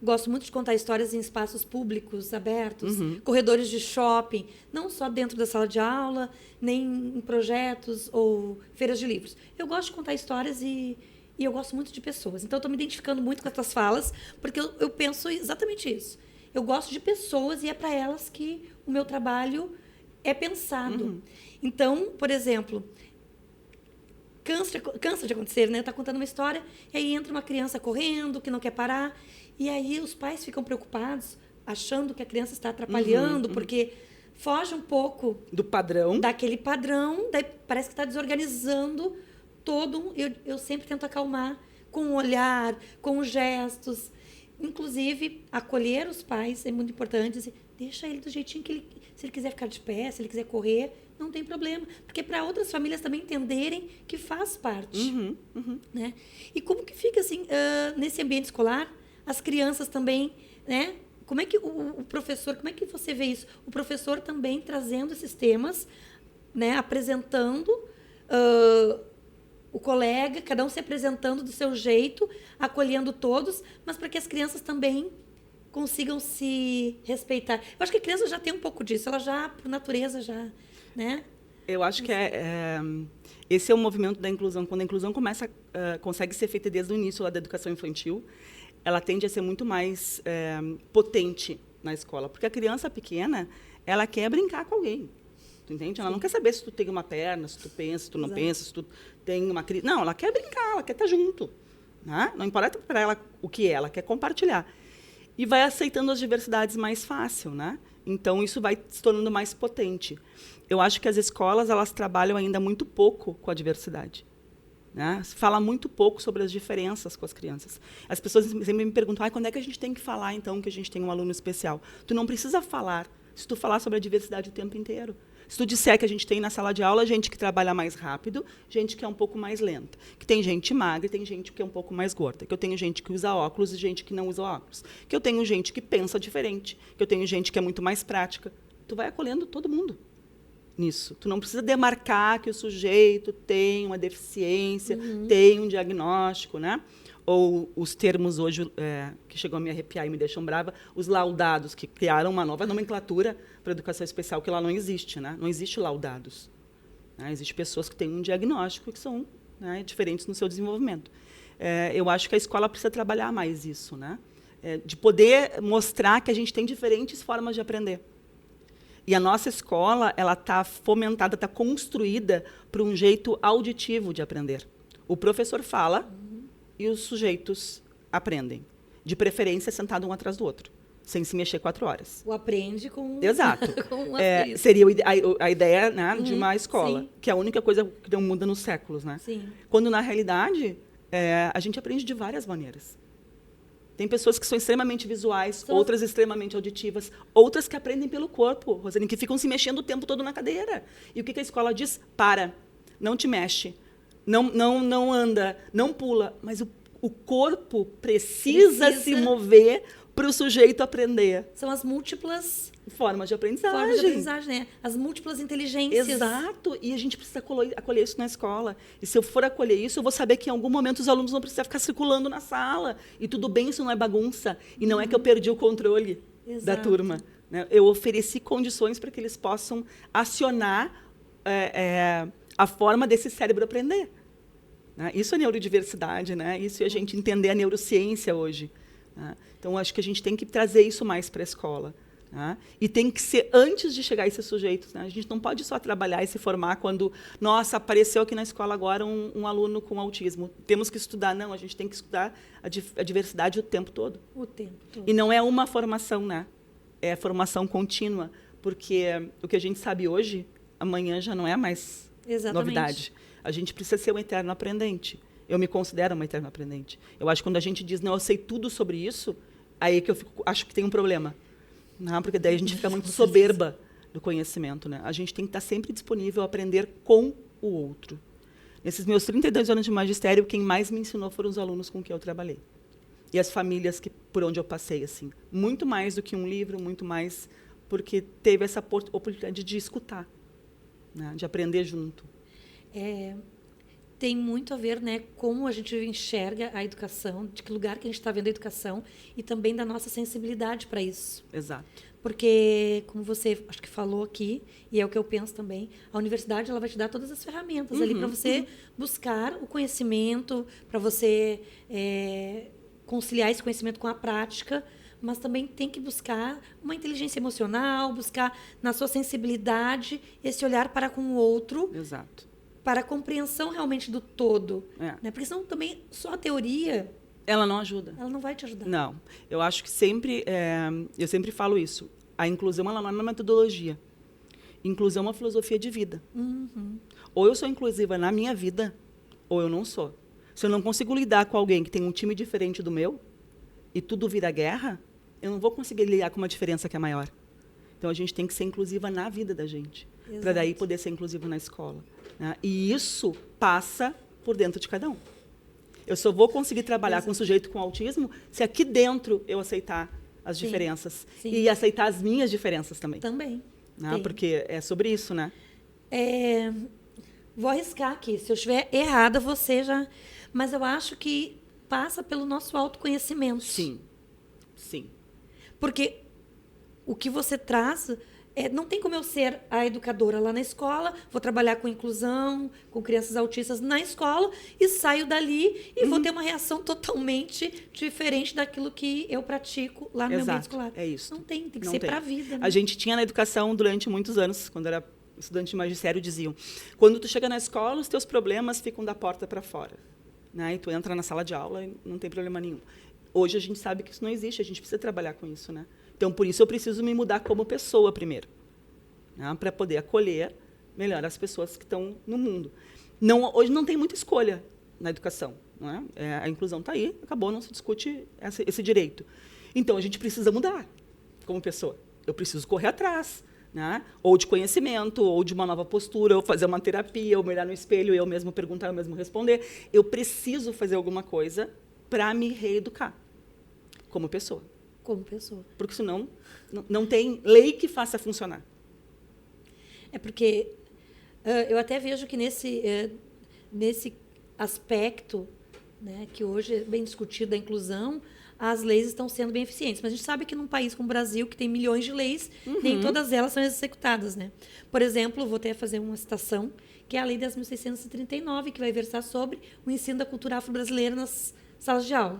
[SPEAKER 1] gosto muito de contar histórias em espaços públicos, abertos, corredores de shopping, não só dentro da sala de aula, nem em projetos ou feiras de livros. Eu gosto de contar histórias e eu gosto muito de pessoas. Então, eu estou me identificando muito com as tuas falas, porque eu penso exatamente isso. Eu gosto de pessoas e é para elas que o meu trabalho é pensado. Então, por exemplo, cansa de acontecer, né? Tá contando uma história e aí entra uma criança correndo, que não quer parar, e aí os pais ficam preocupados, achando que a criança está atrapalhando, porque foge um pouco
[SPEAKER 2] do padrão.
[SPEAKER 1] Daquele padrão, daí parece que está desorganizando todo. Eu sempre tento acalmar com o olhar, com os gestos. Inclusive, acolher os pais é muito importante. Dizer, deixa ele do jeitinho que ele... Se ele quiser ficar de pé, se ele quiser correr, não tem problema. Porque para outras famílias também entenderem que faz parte. Né? E como que fica, assim, nesse ambiente escolar, as crianças também, né? Como é que o professor, como é que você vê isso? O professor também trazendo esses temas, né? Apresentando o colega, cada um se apresentando do seu jeito, acolhendo todos, mas para que as crianças também consigam se respeitar. Eu acho que a criança já tem um pouco disso, ela já, por natureza, já, né?
[SPEAKER 2] Eu acho que esse é o movimento da inclusão. Quando a inclusão consegue ser feita desde o início lá da educação infantil, ela tende a ser muito mais potente na escola. Porque a criança pequena, ela quer brincar com alguém. Tu entende? Ela não quer saber se tu tem uma perna, se tu pensa, se tu não pensa, se tu tem uma crise. Não, ela quer brincar, ela quer estar junto. Né? Não importa para ela o que é, ela quer compartilhar. E vai aceitando as diversidades mais fácil, né? Então, isso vai se tornando mais potente. Eu acho que as escolas, elas trabalham ainda muito pouco com a diversidade. Né? Se fala muito pouco sobre as diferenças com as crianças. As pessoas sempre me perguntam, quando é que a gente tem que falar, então, que a gente tem um aluno especial? Tu não precisa falar, se tu falar sobre a diversidade o tempo inteiro. Se tu disser que a gente tem na sala de aula gente que trabalha mais rápido, gente que é um pouco mais lenta, que tem gente magra e tem gente que é um pouco mais gorda, que eu tenho gente que usa óculos e gente que não usa óculos, que eu tenho gente que pensa diferente, que eu tenho gente que é muito mais prática. Tu vai acolhendo todo mundo nisso. Tu não precisa demarcar que o sujeito tem uma deficiência, tem um diagnóstico, né? Ou os termos hoje, que chegam a me arrepiar e me deixam brava, os laudados, que criaram uma nova nomenclatura para a educação especial, que lá não existe. Né? Não existe laudados. Né? Existem pessoas que têm um diagnóstico que são, né, diferentes no seu desenvolvimento. Eu acho que a escola precisa trabalhar mais isso, né? De poder mostrar que a gente tem diferentes formas de aprender. E a nossa escola está fomentada, está construída para um jeito auditivo de aprender. O professor fala e os sujeitos aprendem. De preferência, sentado um atrás do outro, sem se mexer 4 horas.
[SPEAKER 1] O aprende com...
[SPEAKER 2] Exato.
[SPEAKER 1] com
[SPEAKER 2] seria a ideia, né, de uma escola,
[SPEAKER 1] sim.
[SPEAKER 2] que é a única coisa que não muda nos séculos. Né?
[SPEAKER 1] Sim.
[SPEAKER 2] Quando, na realidade, a gente aprende de várias maneiras. Tem pessoas que são extremamente visuais, outras extremamente auditivas, outras que aprendem pelo corpo, Rosane, que ficam se mexendo o tempo todo na cadeira. E o que a escola diz? Para, não te mexe. Não anda, não pula, mas o corpo precisa se mover para o sujeito aprender.
[SPEAKER 1] São as múltiplas
[SPEAKER 2] formas de aprendizagem.
[SPEAKER 1] Né? As múltiplas inteligências.
[SPEAKER 2] Exato, e a gente precisa acolher isso na escola. E se eu for acolher isso, eu vou saber que em algum momento os alunos não precisam ficar circulando na sala. E tudo bem, isso não é bagunça. E não é que eu perdi o controle da turma. Né? Eu ofereci condições para que eles possam acionar a forma desse cérebro aprender. Né? Isso é neurodiversidade, né? Isso é a gente entender a neurociência hoje. Né? Então, acho que a gente tem que trazer isso mais para a escola. Né? E tem que ser antes de chegar a esses sujeitos. Né? A gente não pode só trabalhar e se formar quando, nossa, apareceu aqui na escola agora um aluno com autismo. Temos que estudar. Não, a gente tem que estudar a diversidade o tempo todo.
[SPEAKER 1] O tempo todo.
[SPEAKER 2] E não é uma formação, né? É formação contínua. Porque o que a gente sabe hoje, amanhã já não é mais novidade. A gente precisa ser um eterno aprendente. Eu me considero uma eterna aprendente. Eu acho que quando a gente diz, não, eu sei tudo sobre isso, aí que eu acho que tem um problema. Não, porque daí a gente fica muito soberba do conhecimento. Né? A gente tem que estar sempre disponível a aprender com o outro. Nesses meus 32 anos de magistério, quem mais me ensinou foram os alunos com quem eu trabalhei. E as famílias por onde eu passei. Assim. Muito mais do que um livro, muito mais porque teve essa oportunidade de escutar, né? De aprender junto.
[SPEAKER 1] Tem muito a ver, né, como a gente enxerga a educação, de que lugar que a gente está vendo a educação e também da nossa sensibilidade para isso.
[SPEAKER 2] Exato.
[SPEAKER 1] Porque, como você acho que falou aqui, e é o que eu penso também, a universidade ela vai te dar todas as ferramentas ali para você buscar o conhecimento, para você conciliar esse conhecimento com a prática, mas também tem que buscar uma inteligência emocional, buscar na sua sensibilidade esse olhar para com o outro.
[SPEAKER 2] Exato.
[SPEAKER 1] Para a compreensão realmente do todo. Né? Porque senão também só a teoria...
[SPEAKER 2] Ela não ajuda.
[SPEAKER 1] Ela não vai te ajudar.
[SPEAKER 2] Não. Eu acho que sempre... eu sempre falo isso. A inclusão ela não é uma metodologia. Inclusão é uma filosofia de vida. Ou eu sou inclusiva na minha vida, ou eu não sou. Se eu não consigo lidar com alguém que tem um time diferente do meu, e tudo vira guerra, eu não vou conseguir lidar com uma diferença que é maior. Então, a gente tem que ser inclusiva na vida da gente. Para daí poder ser inclusivo na escola. Né? E isso passa por dentro de cada um. Eu só vou conseguir trabalhar com um sujeito com autismo se aqui dentro eu aceitar as diferenças. Sim. E aceitar as minhas diferenças também.
[SPEAKER 1] Também.
[SPEAKER 2] Né? Porque é sobre isso, né?
[SPEAKER 1] vou arriscar aqui. Se eu estiver errada, você já... Mas eu acho que passa pelo nosso autoconhecimento.
[SPEAKER 2] Sim, sim.
[SPEAKER 1] Porque o que você traz... não tem como eu ser a educadora lá na escola, vou trabalhar com inclusão, com crianças autistas na escola e saio dali e vou ter uma reação totalmente diferente daquilo que eu pratico lá no meu ambiente escolar.
[SPEAKER 2] É isso.
[SPEAKER 1] Não tem que
[SPEAKER 2] Não
[SPEAKER 1] ser
[SPEAKER 2] tem.
[SPEAKER 1] para a vida. Né?
[SPEAKER 2] A gente tinha na educação durante muitos anos, quando era estudante de magistério, diziam: quando tu chega na escola, os teus problemas ficam da porta para fora. Né? E tu entra na sala de aula e não tem problema nenhum. Hoje a gente sabe que isso não existe, a gente precisa trabalhar com isso. Né? Então, por isso, eu preciso me mudar como pessoa primeiro, né? Para poder acolher melhor as pessoas que estão no mundo. Hoje não tem muita escolha na educação. Não é? A inclusão está aí, acabou, não se discute esse direito. Então, a gente precisa mudar como pessoa. Eu preciso correr atrás, né? Ou de conhecimento, ou de uma nova postura, ou fazer uma terapia, ou me olhar no espelho, eu mesmo perguntar, eu mesmo responder. Eu preciso fazer alguma coisa para me reeducar como pessoa.
[SPEAKER 1] Como pessoa.
[SPEAKER 2] Porque senão não tem lei que faça funcionar.
[SPEAKER 1] É porque eu até vejo que nesse aspecto, né, que hoje é bem discutido da inclusão, as leis estão sendo bem eficientes. Mas a gente sabe que num país como o Brasil, que tem milhões de leis, nem todas elas são executadas. Né? Por exemplo, vou até fazer uma citação, que é a Lei 10.639, que vai versar sobre o ensino da cultura afro-brasileira nas salas de aula.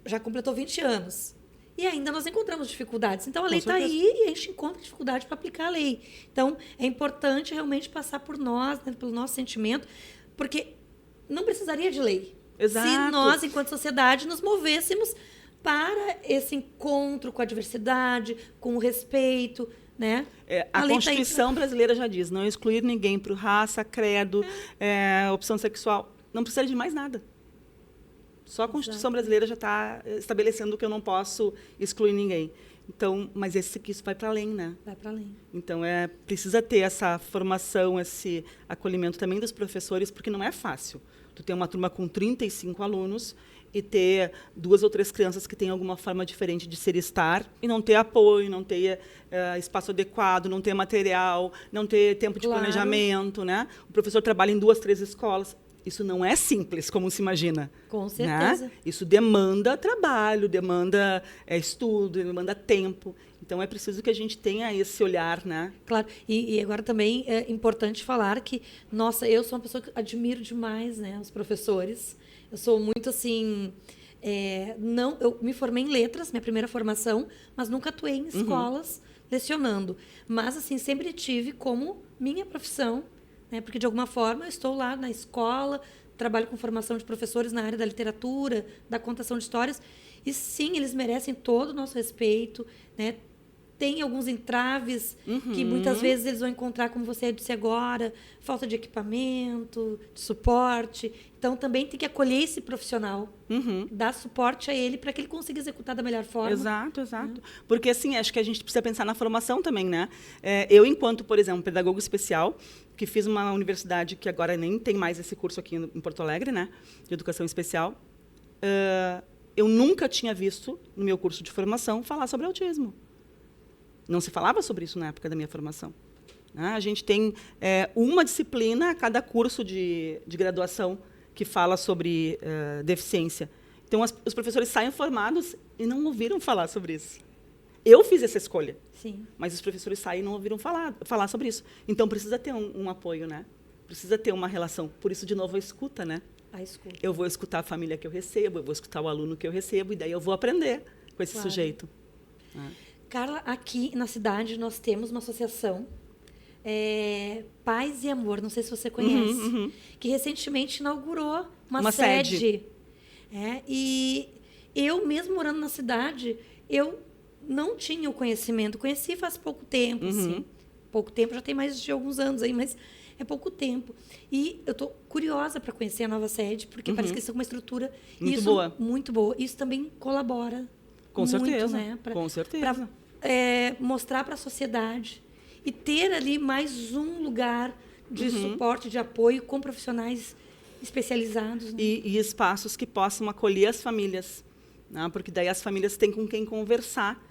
[SPEAKER 1] Já completou 20 anos. E ainda nós encontramos dificuldades. Então, a lei está aí e a gente encontra dificuldade para aplicar a lei. Então, é importante realmente passar por nós, né, pelo nosso sentimento, porque não precisaria de lei.
[SPEAKER 2] Exato.
[SPEAKER 1] Se nós, enquanto sociedade, nos movêssemos para esse encontro com a diversidade, com o respeito. Né?
[SPEAKER 2] A Constituição brasileira já diz: não excluir ninguém por raça, credo, opção sexual. Não precisa de mais nada. Só a Constituição brasileira já está estabelecendo que eu não posso excluir ninguém. Então, mas isso vai para além, né?
[SPEAKER 1] Vai para além.
[SPEAKER 2] Então, precisa ter essa formação, esse acolhimento também dos professores, porque não é fácil. Tu ter uma turma com 35 alunos e ter 2 ou 3 crianças que têm alguma forma diferente de ser e estar, e não ter apoio, não ter espaço adequado, não ter material, não ter tempo de planejamento, né? O professor trabalha em 2, 3 escolas. Isso não é simples, como se imagina.
[SPEAKER 1] Com certeza.
[SPEAKER 2] Né? Isso demanda trabalho, demanda estudo, demanda tempo. Então, é preciso que a gente tenha esse olhar, né?
[SPEAKER 1] Claro. E agora também é importante falar que, nossa, eu sou uma pessoa que admiro demais, né, os professores. Eu sou muito, assim... eu me formei em letras, minha primeira formação, mas nunca atuei em escolas lecionando. Mas, assim, sempre tive como minha profissão, né, porque, de alguma forma, eu estou lá na escola, trabalho com formação de professores na área da literatura, da contação de histórias, e, sim, eles merecem todo o nosso respeito, né? Tem alguns entraves que, muitas vezes, eles vão encontrar, como você disse agora, falta de equipamento, de suporte. Então, também tem que acolher esse profissional, dar suporte a ele para que ele consiga executar da melhor forma.
[SPEAKER 2] Exato, exato. Porque, assim, acho que a gente precisa pensar na formação também, né? Eu, enquanto, por exemplo, pedagogo especial, que fiz uma universidade que agora nem tem mais esse curso aqui em Porto Alegre, né, de educação especial, eu nunca tinha visto, no meu curso de formação, falar sobre autismo. Não se falava sobre isso na época da minha formação. A gente tem uma disciplina a cada curso de graduação que fala sobre deficiência. Então, os professores saem formados e não ouviram falar sobre isso. Eu fiz essa escolha.
[SPEAKER 1] Sim.
[SPEAKER 2] Mas os professores saem e não ouviram falar sobre isso. Então, precisa ter um apoio, né? Precisa ter uma relação. Por isso, de novo, a escuta, né?
[SPEAKER 1] A escuta.
[SPEAKER 2] Eu vou escutar a família que eu recebo, eu vou escutar o aluno que eu recebo, e daí eu vou aprender com esse sujeito.
[SPEAKER 1] Carla, aqui na cidade nós temos uma associação, Paz e Amor, não sei se você conhece, que recentemente inaugurou uma sede. E eu, mesmo morando na cidade, eu não tinha o conhecimento. Conheci faz pouco tempo, assim. Pouco tempo, já tem mais de alguns anos aí, mas é pouco tempo. E eu estou curiosa para conhecer a nova sede, porque parece que eles estão com uma estrutura
[SPEAKER 2] muito boa.
[SPEAKER 1] Muito boa. Isso também colabora
[SPEAKER 2] com
[SPEAKER 1] muito,
[SPEAKER 2] certeza,
[SPEAKER 1] né?
[SPEAKER 2] Com certeza.
[SPEAKER 1] Para mostrar para a sociedade e ter ali mais um lugar de suporte, de apoio com profissionais especializados. Né?
[SPEAKER 2] E espaços que possam acolher as famílias, né? Porque daí as famílias têm com quem conversar,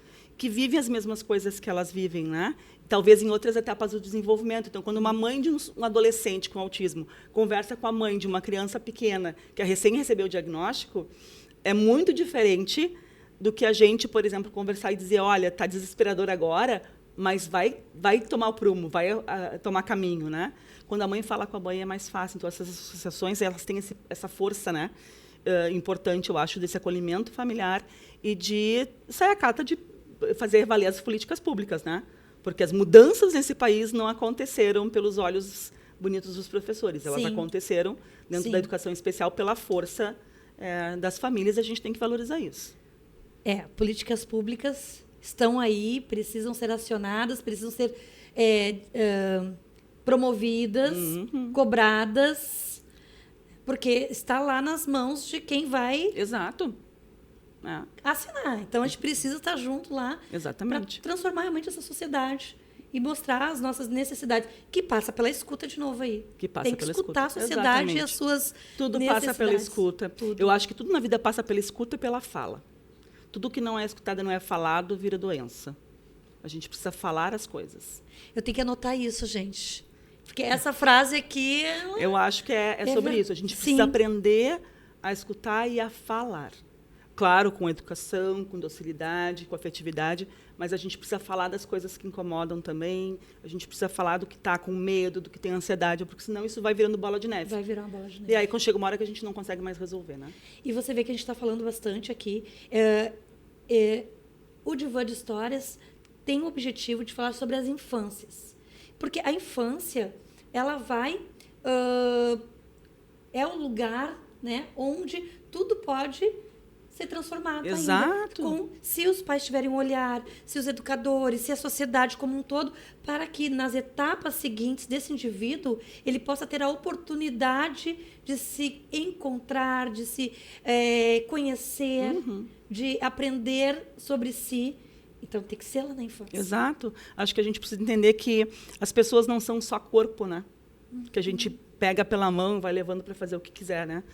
[SPEAKER 2] que vivem as mesmas coisas que elas vivem, né? Talvez em outras etapas do desenvolvimento. Então, quando uma mãe de um adolescente com autismo conversa com a mãe de uma criança pequena que recém recebeu o diagnóstico, é muito diferente do que a gente, por exemplo, conversar e dizer, olha, está desesperador agora, mas vai tomar o prumo, vai tomar caminho, né? Quando a mãe fala com a mãe é mais fácil. Então, essas associações, elas têm essa força, né? Importante, eu acho, desse acolhimento familiar e de sair a cata de fazer valer as políticas públicas, né? Porque as mudanças nesse país não aconteceram pelos olhos bonitos dos professores, elas aconteceram dentro da educação especial pela força das famílias, a gente tem que valorizar isso.
[SPEAKER 1] Políticas públicas estão aí, precisam ser acionadas, precisam ser promovidas, cobradas, porque está lá nas mãos de quem vai assinar. Então, a gente precisa estar junto lá para transformar realmente essa sociedade e mostrar as nossas necessidades, que passa pela escuta de novo aí. Tem que escutar a sociedade e as suas
[SPEAKER 2] tudo
[SPEAKER 1] necessidades.
[SPEAKER 2] Passa pela escuta.
[SPEAKER 1] Tudo.
[SPEAKER 2] Eu acho que tudo na vida passa pela escuta e pela fala. Tudo que não é escutado, não é falado, vira doença. A gente precisa falar as coisas.
[SPEAKER 1] Eu tenho que anotar isso, gente. Porque essa frase aqui...
[SPEAKER 2] Eu acho que é sobre isso. A gente precisa aprender a escutar e a falar. Claro, com educação, com docilidade, com afetividade, mas a gente precisa falar das coisas que incomodam também, a gente precisa falar do que está com medo, do que tem ansiedade, porque senão isso vai virando bola de neve.
[SPEAKER 1] Vai virar uma bola de neve.
[SPEAKER 2] E aí, quando chega uma hora que a gente não consegue mais resolver, né?
[SPEAKER 1] E você vê que a gente está falando bastante aqui. O Divã de Histórias tem o objetivo de falar sobre as infâncias. Porque a infância, ela vai... é um lugar, né, onde tudo pode ser transformado ainda. Se os pais tiverem um olhar, se os educadores, se a sociedade como um todo, para que nas etapas seguintes desse indivíduo, ele possa ter a oportunidade de se encontrar, de se conhecer, de aprender sobre si. Então, tem que ser lá na infância.
[SPEAKER 2] Exato. Acho que a gente precisa entender que as pessoas não são só corpo, né? Que a gente pega pela mão e vai levando para fazer o que quiser, né?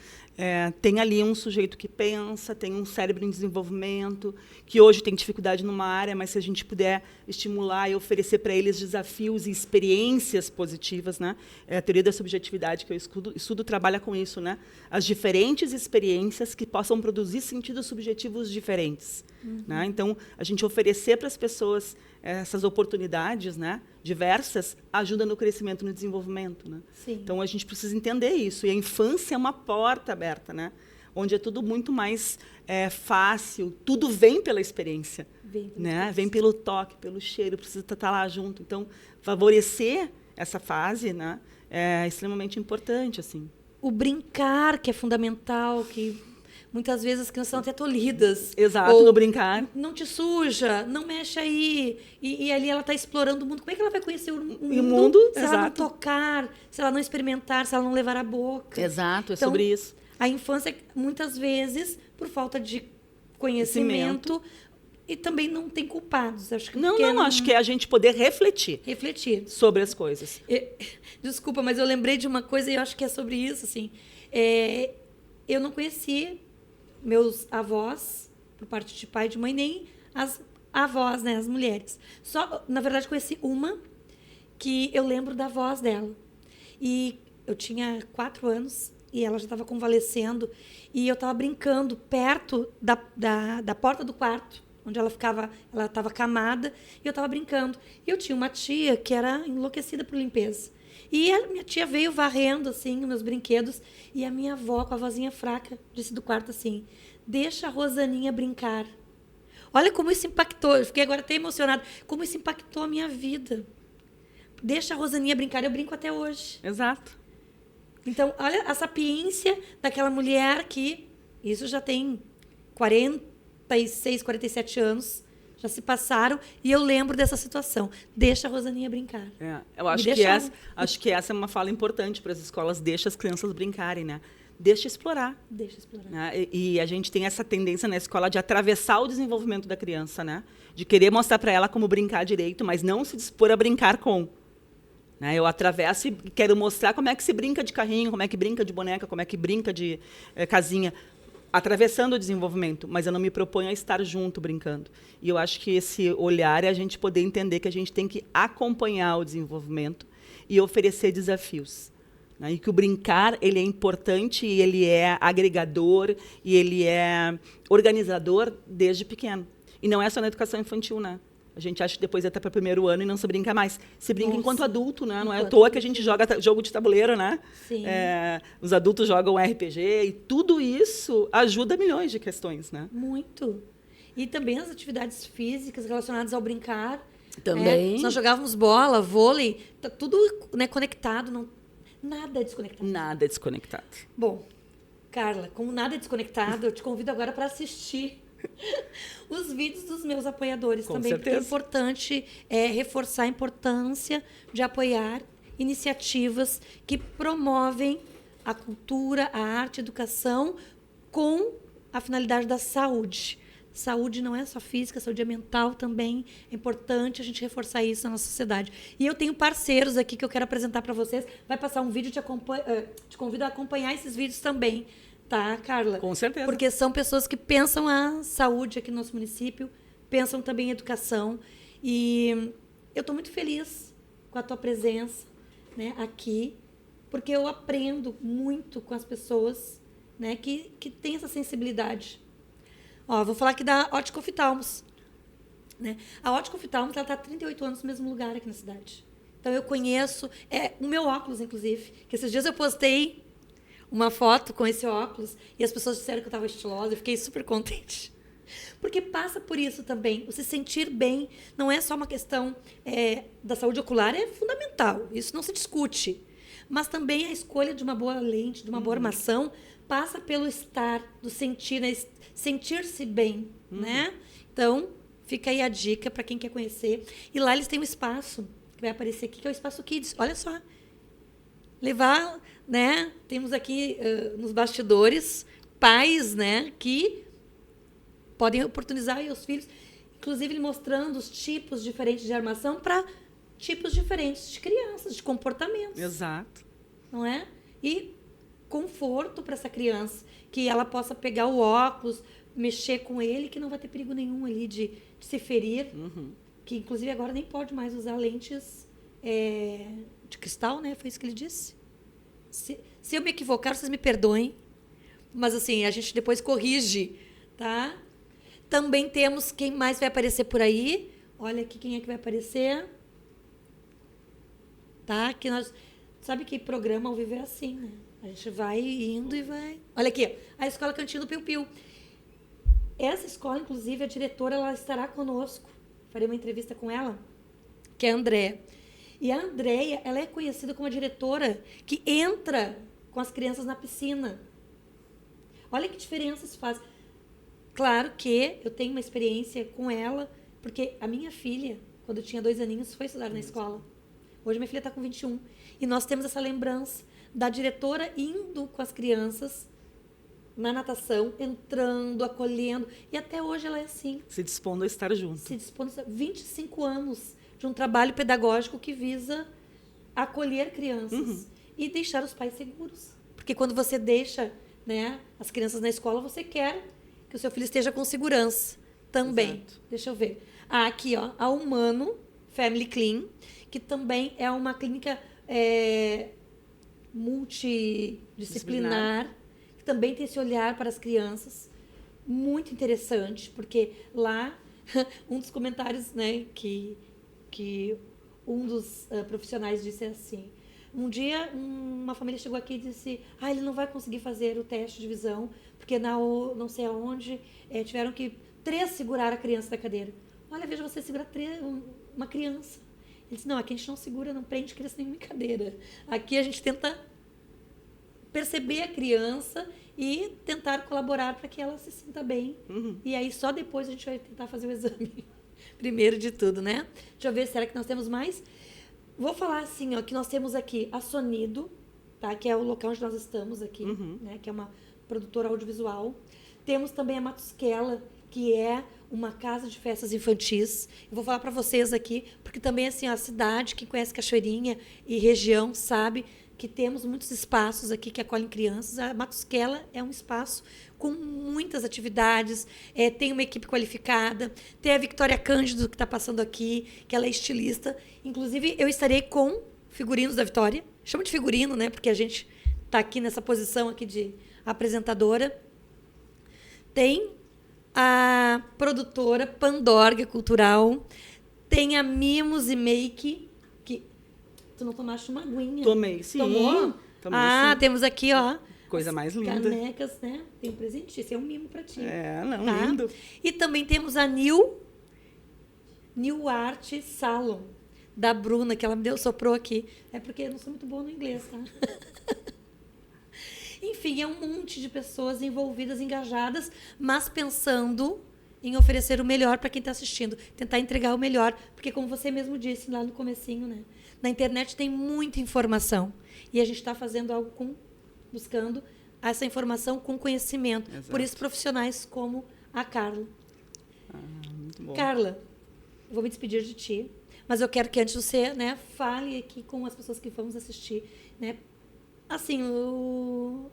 [SPEAKER 2] Tem ali um sujeito que pensa, tem um cérebro em desenvolvimento, que hoje tem dificuldade numa área, mas se a gente puder estimular e oferecer para eles desafios e experiências positivas, né? A teoria da subjetividade que eu estudo trabalha com isso, né? As diferentes experiências que possam produzir sentidos subjetivos diferentes. Né? Então, a gente oferecer para as pessoas essas oportunidades, né, diversas, ajuda no crescimento e no desenvolvimento. Né? Então, a gente precisa entender isso. E a infância é uma porta aberta, né? Onde é tudo muito mais fácil, tudo vem pela experiência. Vem pelo toque, pelo cheiro, precisa estar lá junto. Então, favorecer essa fase, né, é extremamente importante. Assim.
[SPEAKER 1] O brincar, que é fundamental, que... Muitas vezes as crianças são até tolhidas.
[SPEAKER 2] Exato, no brincar.
[SPEAKER 1] Não te suja, não mexe aí. E ali ela está explorando o mundo. Como é que ela vai conhecer o mundo se ela não tocar, se ela não experimentar, se ela não levar à boca?
[SPEAKER 2] Exato, então, sobre isso.
[SPEAKER 1] A infância, muitas vezes, por falta de conhecimento e também não tem culpados. Acho que
[SPEAKER 2] acho que é a gente poder refletir sobre as coisas.
[SPEAKER 1] Desculpa, mas eu lembrei de uma coisa e eu acho que é sobre isso. Assim. Eu não conheci meus avós, por parte de pai e de mãe, nem as avós, né, as mulheres. Só, na verdade, conheci uma que eu lembro da voz dela. E eu tinha 4 anos e ela já estava convalescendo e eu estava brincando perto da porta do quarto, onde ela ficava, ela estava camada, e eu estava brincando. E eu tinha uma tia que era enlouquecida por limpeza. E a minha tia veio varrendo, assim, os meus brinquedos. E a minha avó, com a vozinha fraca, disse do quarto assim, deixa a Rosaninha brincar. Olha como isso impactou. Eu fiquei agora até emocionada. Como isso impactou a minha vida. Deixa a Rosaninha brincar. Eu brinco até hoje.
[SPEAKER 2] Exato.
[SPEAKER 1] Então, olha a sapiência daquela mulher que... Isso já tem 46, 47 anos... Já se passaram e eu lembro dessa situação. Deixa a Rosaninha brincar.
[SPEAKER 2] Eu acho que essa é uma fala importante para as escolas. Deixa as crianças brincarem, né? Deixa explorar. Né? E a gente tem essa tendência na escola de atravessar o desenvolvimento da criança, né? De querer mostrar para ela como brincar direito, mas não se dispor a brincar com. Né? Eu atravesso e quero mostrar como é que se brinca de carrinho, como é que brinca de boneca, como é que brinca de casinha. atravessando o desenvolvimento, mas eu não me proponho a estar junto brincando. E eu acho que esse olhar é a gente poder entender que a gente tem que acompanhar o desenvolvimento e oferecer desafios. Né? E que o brincar ele é importante, e ele é agregador, e ele é organizador desde pequeno. E não é só na educação infantil, né? A gente acha que depois é até para o primeiro ano e não se brinca mais. Se brinca enquanto adulto, né? Não é à toa que a gente joga jogo de tabuleiro, né?
[SPEAKER 1] Sim.
[SPEAKER 2] Os adultos jogam RPG e tudo isso ajuda milhões de questões, né?
[SPEAKER 1] Muito. E também as atividades físicas relacionadas ao brincar.
[SPEAKER 2] Também.
[SPEAKER 1] Se nós jogávamos bola, vôlei, tá tudo, né, conectado. Não, nada é desconectado.
[SPEAKER 2] Nada é desconectado.
[SPEAKER 1] Bom, Carla, como nada é desconectado, eu te convido agora para assistir os vídeos dos meus apoiadores.
[SPEAKER 2] Com
[SPEAKER 1] também,
[SPEAKER 2] certeza.
[SPEAKER 1] porque é importante reforçar a importância de apoiar iniciativas que promovem a cultura, a arte, a educação com a finalidade da saúde. Saúde não é só física, saúde é mental também. É importante a gente reforçar isso na nossa sociedade. E eu tenho parceiros aqui que eu quero apresentar para vocês. Vai passar um vídeo, te convido a acompanhar esses vídeos também. Tá, Carla?
[SPEAKER 2] Com certeza.
[SPEAKER 1] Porque são pessoas que pensam a saúde aqui no nosso município, pensam também em educação. E eu estou muito feliz com a tua presença, né, aqui, porque eu aprendo muito com as pessoas, né, que têm essa sensibilidade. Ó, vou falar aqui da Ótica Oftalmos. Né? A Ótica Oftalmos está há 38 anos no mesmo lugar aqui na cidade. Então, eu conheço... o meu óculos, inclusive, que esses dias eu postei uma foto com esse óculos e as pessoas disseram que eu estava estilosa. Eu fiquei super contente. Porque passa por isso também. O se sentir bem não é só uma questão da saúde ocular, é fundamental. Isso não se discute. Mas também a escolha de uma boa lente, de uma boa armação, passa pelo estar, do sentir, né? Sentir-se bem, né? Então, fica aí a dica para quem quer conhecer. E lá eles têm um espaço que vai aparecer aqui, que é o Espaço Kids. Olha só. Levar, né? Temos aqui nos bastidores pais, né? Que podem oportunizar aí os filhos, inclusive mostrando os tipos diferentes de armação para tipos diferentes de crianças, de comportamentos.
[SPEAKER 2] Exato.
[SPEAKER 1] Não é? E conforto para essa criança, que ela possa pegar o óculos, mexer com ele, que não vai ter perigo nenhum ali de se ferir, que inclusive agora nem pode mais usar lentes de cristal, né? Foi isso que ele disse. Se eu me equivocar, vocês me perdoem, mas assim, a gente depois corrige, tá? Também temos quem mais vai aparecer por aí. Olha aqui quem é que vai aparecer. Tá? Que nós... Sabe que programa ao vivo é assim, né? A gente vai indo e vai... Olha aqui, a Escola Cantinho do Piu Piu. Essa escola, inclusive, a diretora, ela estará conosco. Farei uma entrevista com ela, que é a Andréia. E a Andréia, ela é conhecida como a diretora que entra com as crianças na piscina. Olha que diferença isso faz. Claro que eu tenho uma experiência com ela, porque a minha filha, quando eu tinha 2 aninhos, foi estudar na escola. Hoje minha filha está com 21. E nós temos essa lembrança da diretora indo com as crianças na natação, entrando, acolhendo. E até hoje ela é assim.
[SPEAKER 2] Se dispondo a estar junto.
[SPEAKER 1] Se dispondo a 25 anos de um trabalho pedagógico que visa acolher crianças e deixar os pais seguros. Porque quando você deixa, né, as crianças na escola, você quer que o seu filho esteja com segurança também.
[SPEAKER 2] Exato.
[SPEAKER 1] Deixa eu ver. Aqui, ó, a Humano Family Clean, que também é uma clínica multidisciplinar, que também tem esse olhar para as crianças. Muito interessante, porque lá, um dos comentários, né, que um dos profissionais disse assim: um dia uma família chegou aqui e disse: ele não vai conseguir fazer o teste de visão, porque não sei aonde tiveram que 3 segurar a criança da cadeira. Olha, veja você segurar uma criança. Ele disse: não, aqui a gente não segura, não prende criança nenhuma em cadeira. Aqui a gente tenta perceber a criança e tentar colaborar para que ela se sinta bem. E aí só depois a gente vai tentar fazer o exame. Primeiro de tudo, né? Deixa eu ver, será que nós temos mais? Vou falar assim, ó, que nós temos aqui a Sonido, tá? Que é o local onde nós estamos aqui, né? Que é uma produtora audiovisual. Temos também a Matusquela, que é uma casa de festas infantis. Eu vou falar para vocês aqui, porque também assim, a cidade, quem conhece Cachoeirinha e região sabe, que temos muitos espaços aqui que acolhem crianças. A Matusquela é um espaço com muitas atividades, tem uma equipe qualificada, tem a Victoria Cândido, que está passando aqui, que ela é estilista. Inclusive, eu estarei com figurinos da Vitória. Chama de figurino, né? Porque a gente está aqui nessa posição aqui de apresentadora. Tem a produtora Pandorga Cultural, tem a Mimos e Make, que tu não tomaste uma aguinha?
[SPEAKER 2] Tomei, sim.
[SPEAKER 1] Tomou?
[SPEAKER 2] Tomei, sim.
[SPEAKER 1] Temos aqui, ó.
[SPEAKER 2] Coisa mais linda.
[SPEAKER 1] Canecas, né? Tem um presente, esse é um mimo pra ti.
[SPEAKER 2] Não, lindo.
[SPEAKER 1] E também temos a New Art Salon, da Bruna, que ela me soprou aqui. É porque eu não sou muito boa no inglês, tá? Enfim, é um monte de pessoas envolvidas, engajadas, mas pensando em oferecer o melhor para quem está assistindo. Tentar entregar o melhor, porque como você mesmo disse lá no comecinho, né? Na internet tem muita informação. E a gente está fazendo algo buscando essa informação com conhecimento.
[SPEAKER 2] Exato.
[SPEAKER 1] Por isso, profissionais como a Carla.
[SPEAKER 2] Muito bom.
[SPEAKER 1] Carla, eu vou me despedir de ti, mas eu quero que antes você, né, fale aqui com as pessoas que vamos assistir, né? Assim, o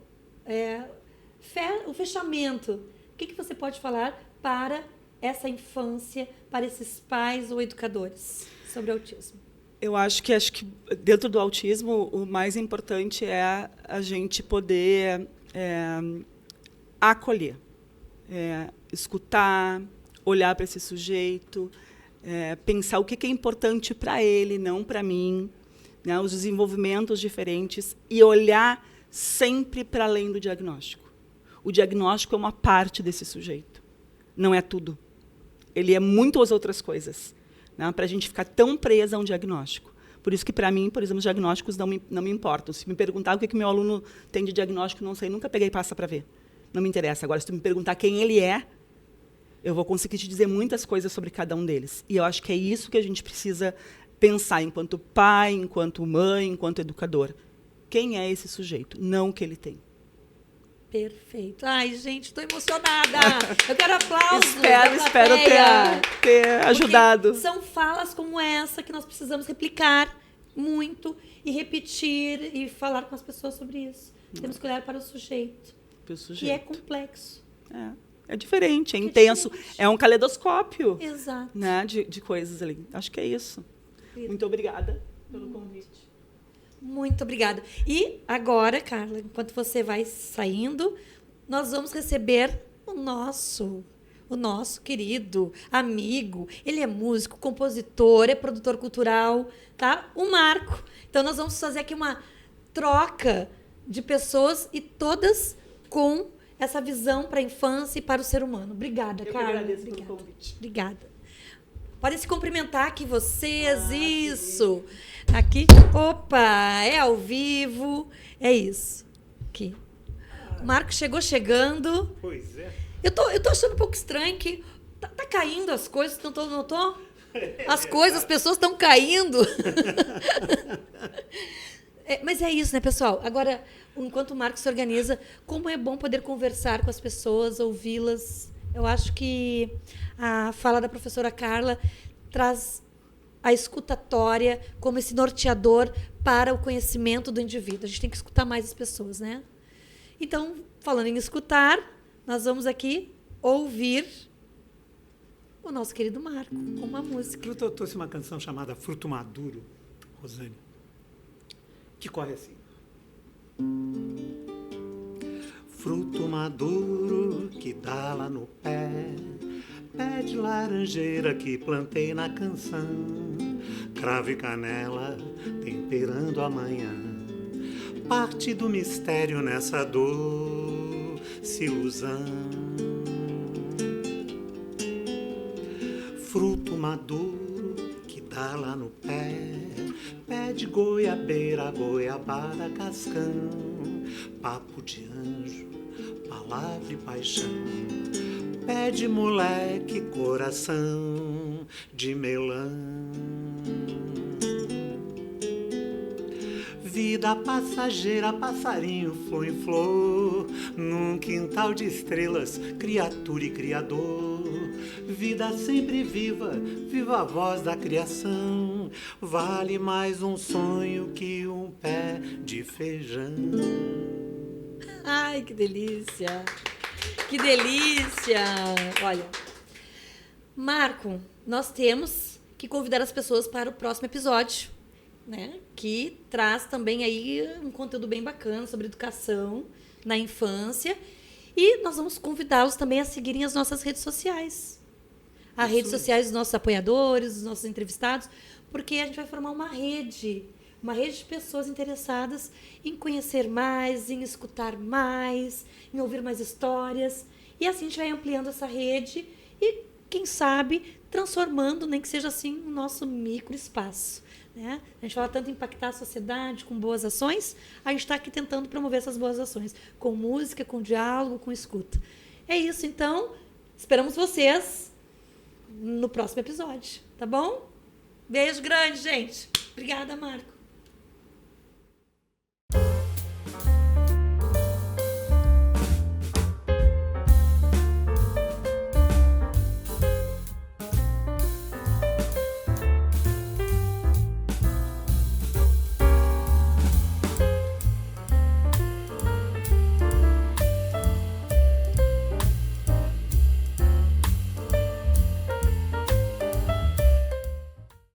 [SPEAKER 1] fechamento. O que você pode falar para essa infância, para esses pais ou educadores sobre autismo?
[SPEAKER 2] Eu acho que dentro do autismo o mais importante é a gente poder acolher, escutar, olhar para esse sujeito, pensar o que é importante para ele, não para mim, né, os desenvolvimentos diferentes e olhar sempre para além do diagnóstico. O diagnóstico é uma parte desse sujeito, não é tudo. Ele é muitas outras coisas. Né, para a gente ficar tão presa a um diagnóstico. Por isso que, para mim, por exemplo, os diagnósticos não me importam. Se me perguntar o que meu aluno tem de diagnóstico, não sei, nunca peguei pasta para ver. Não me interessa. Agora, se tu me perguntar quem ele é, eu vou conseguir te dizer muitas coisas sobre cada um deles. E eu acho que é isso que a gente precisa pensar enquanto pai, enquanto mãe, enquanto educador. Quem é esse sujeito? Não o que ele tem.
[SPEAKER 1] Perfeito. Ai, gente, estou emocionada. Eu quero aplausos.
[SPEAKER 2] Espero ter ajudado.
[SPEAKER 1] Porque são falas como essa que nós precisamos replicar muito e repetir e falar com as pessoas sobre isso. Temos que olhar para o sujeito. Que é complexo.
[SPEAKER 2] É diferente, é intenso. Diferente. É um caleidoscópio.
[SPEAKER 1] Exato.
[SPEAKER 2] Né, de coisas ali. Acho que é isso. Muito obrigada pelo convite.
[SPEAKER 1] Muito obrigada. E agora, Carla, enquanto você vai saindo, nós vamos receber o nosso querido amigo. Ele é músico, compositor, é produtor cultural, tá? O Marco. Então, nós vamos fazer aqui uma troca de pessoas e todas com essa visão para a infância e para o ser humano. Obrigada, Carla.
[SPEAKER 2] Eu agradeço pelo convite.
[SPEAKER 1] Obrigada. Podem se cumprimentar aqui vocês, isso. Sim. Aqui, opa, é ao vivo, é isso. Aqui. O Marco chegando.
[SPEAKER 3] Pois é.
[SPEAKER 1] Eu tô achando um pouco estranho que tá caindo as coisas, não tô? As coisas, as pessoas estão caindo. Mas é isso, né, pessoal? Agora, enquanto o Marco se organiza, como é bom poder conversar com as pessoas, ouvi-las. Eu acho que a fala da professora Carla traz a escutatória como esse norteador para o conhecimento do indivíduo. A gente tem que escutar mais as pessoas, né? Então, falando em escutar, nós vamos aqui ouvir o nosso querido Marco com uma música.
[SPEAKER 3] Eu trouxe uma canção chamada Fruto Maduro, Rosane, que corre assim. Fruto maduro que dá lá no pé de laranjeira que plantei na canção, cravo e canela temperando a manhã, parte do mistério nessa doce ilusão. Fruto maduro que dá lá no pé de goiabeira, goiabada, cascão, papo de anjo, palavra e paixão, pé de moleque, coração de melão. vida passageira, passarinho, flor em flor, num quintal de estrelas, criatura e criador. Vida sempre viva, viva a voz da criação, vale mais um sonho que um pé de feijão.
[SPEAKER 1] Ai, que delícia! Que delícia! Olha, Marco, nós temos que convidar as pessoas para o próximo episódio, né? Que traz também aí um conteúdo bem bacana sobre educação na infância. E nós vamos convidá-los também a seguirem as nossas redes sociais. As redes sociais dos nossos apoiadores, dos nossos entrevistados, porque a gente vai formar uma rede de pessoas interessadas em conhecer mais, em escutar mais, em ouvir mais histórias. E assim a gente vai ampliando essa rede e, quem sabe, transformando, nem que seja assim, o nosso microespaço. Né? A gente fala tanto em impactar a sociedade com boas ações, a gente está aqui tentando promover essas boas ações, com música, com diálogo, com escuta. É isso, então. Esperamos vocês no próximo episódio, tá bom? Beijo grande, gente. Obrigada, Marco.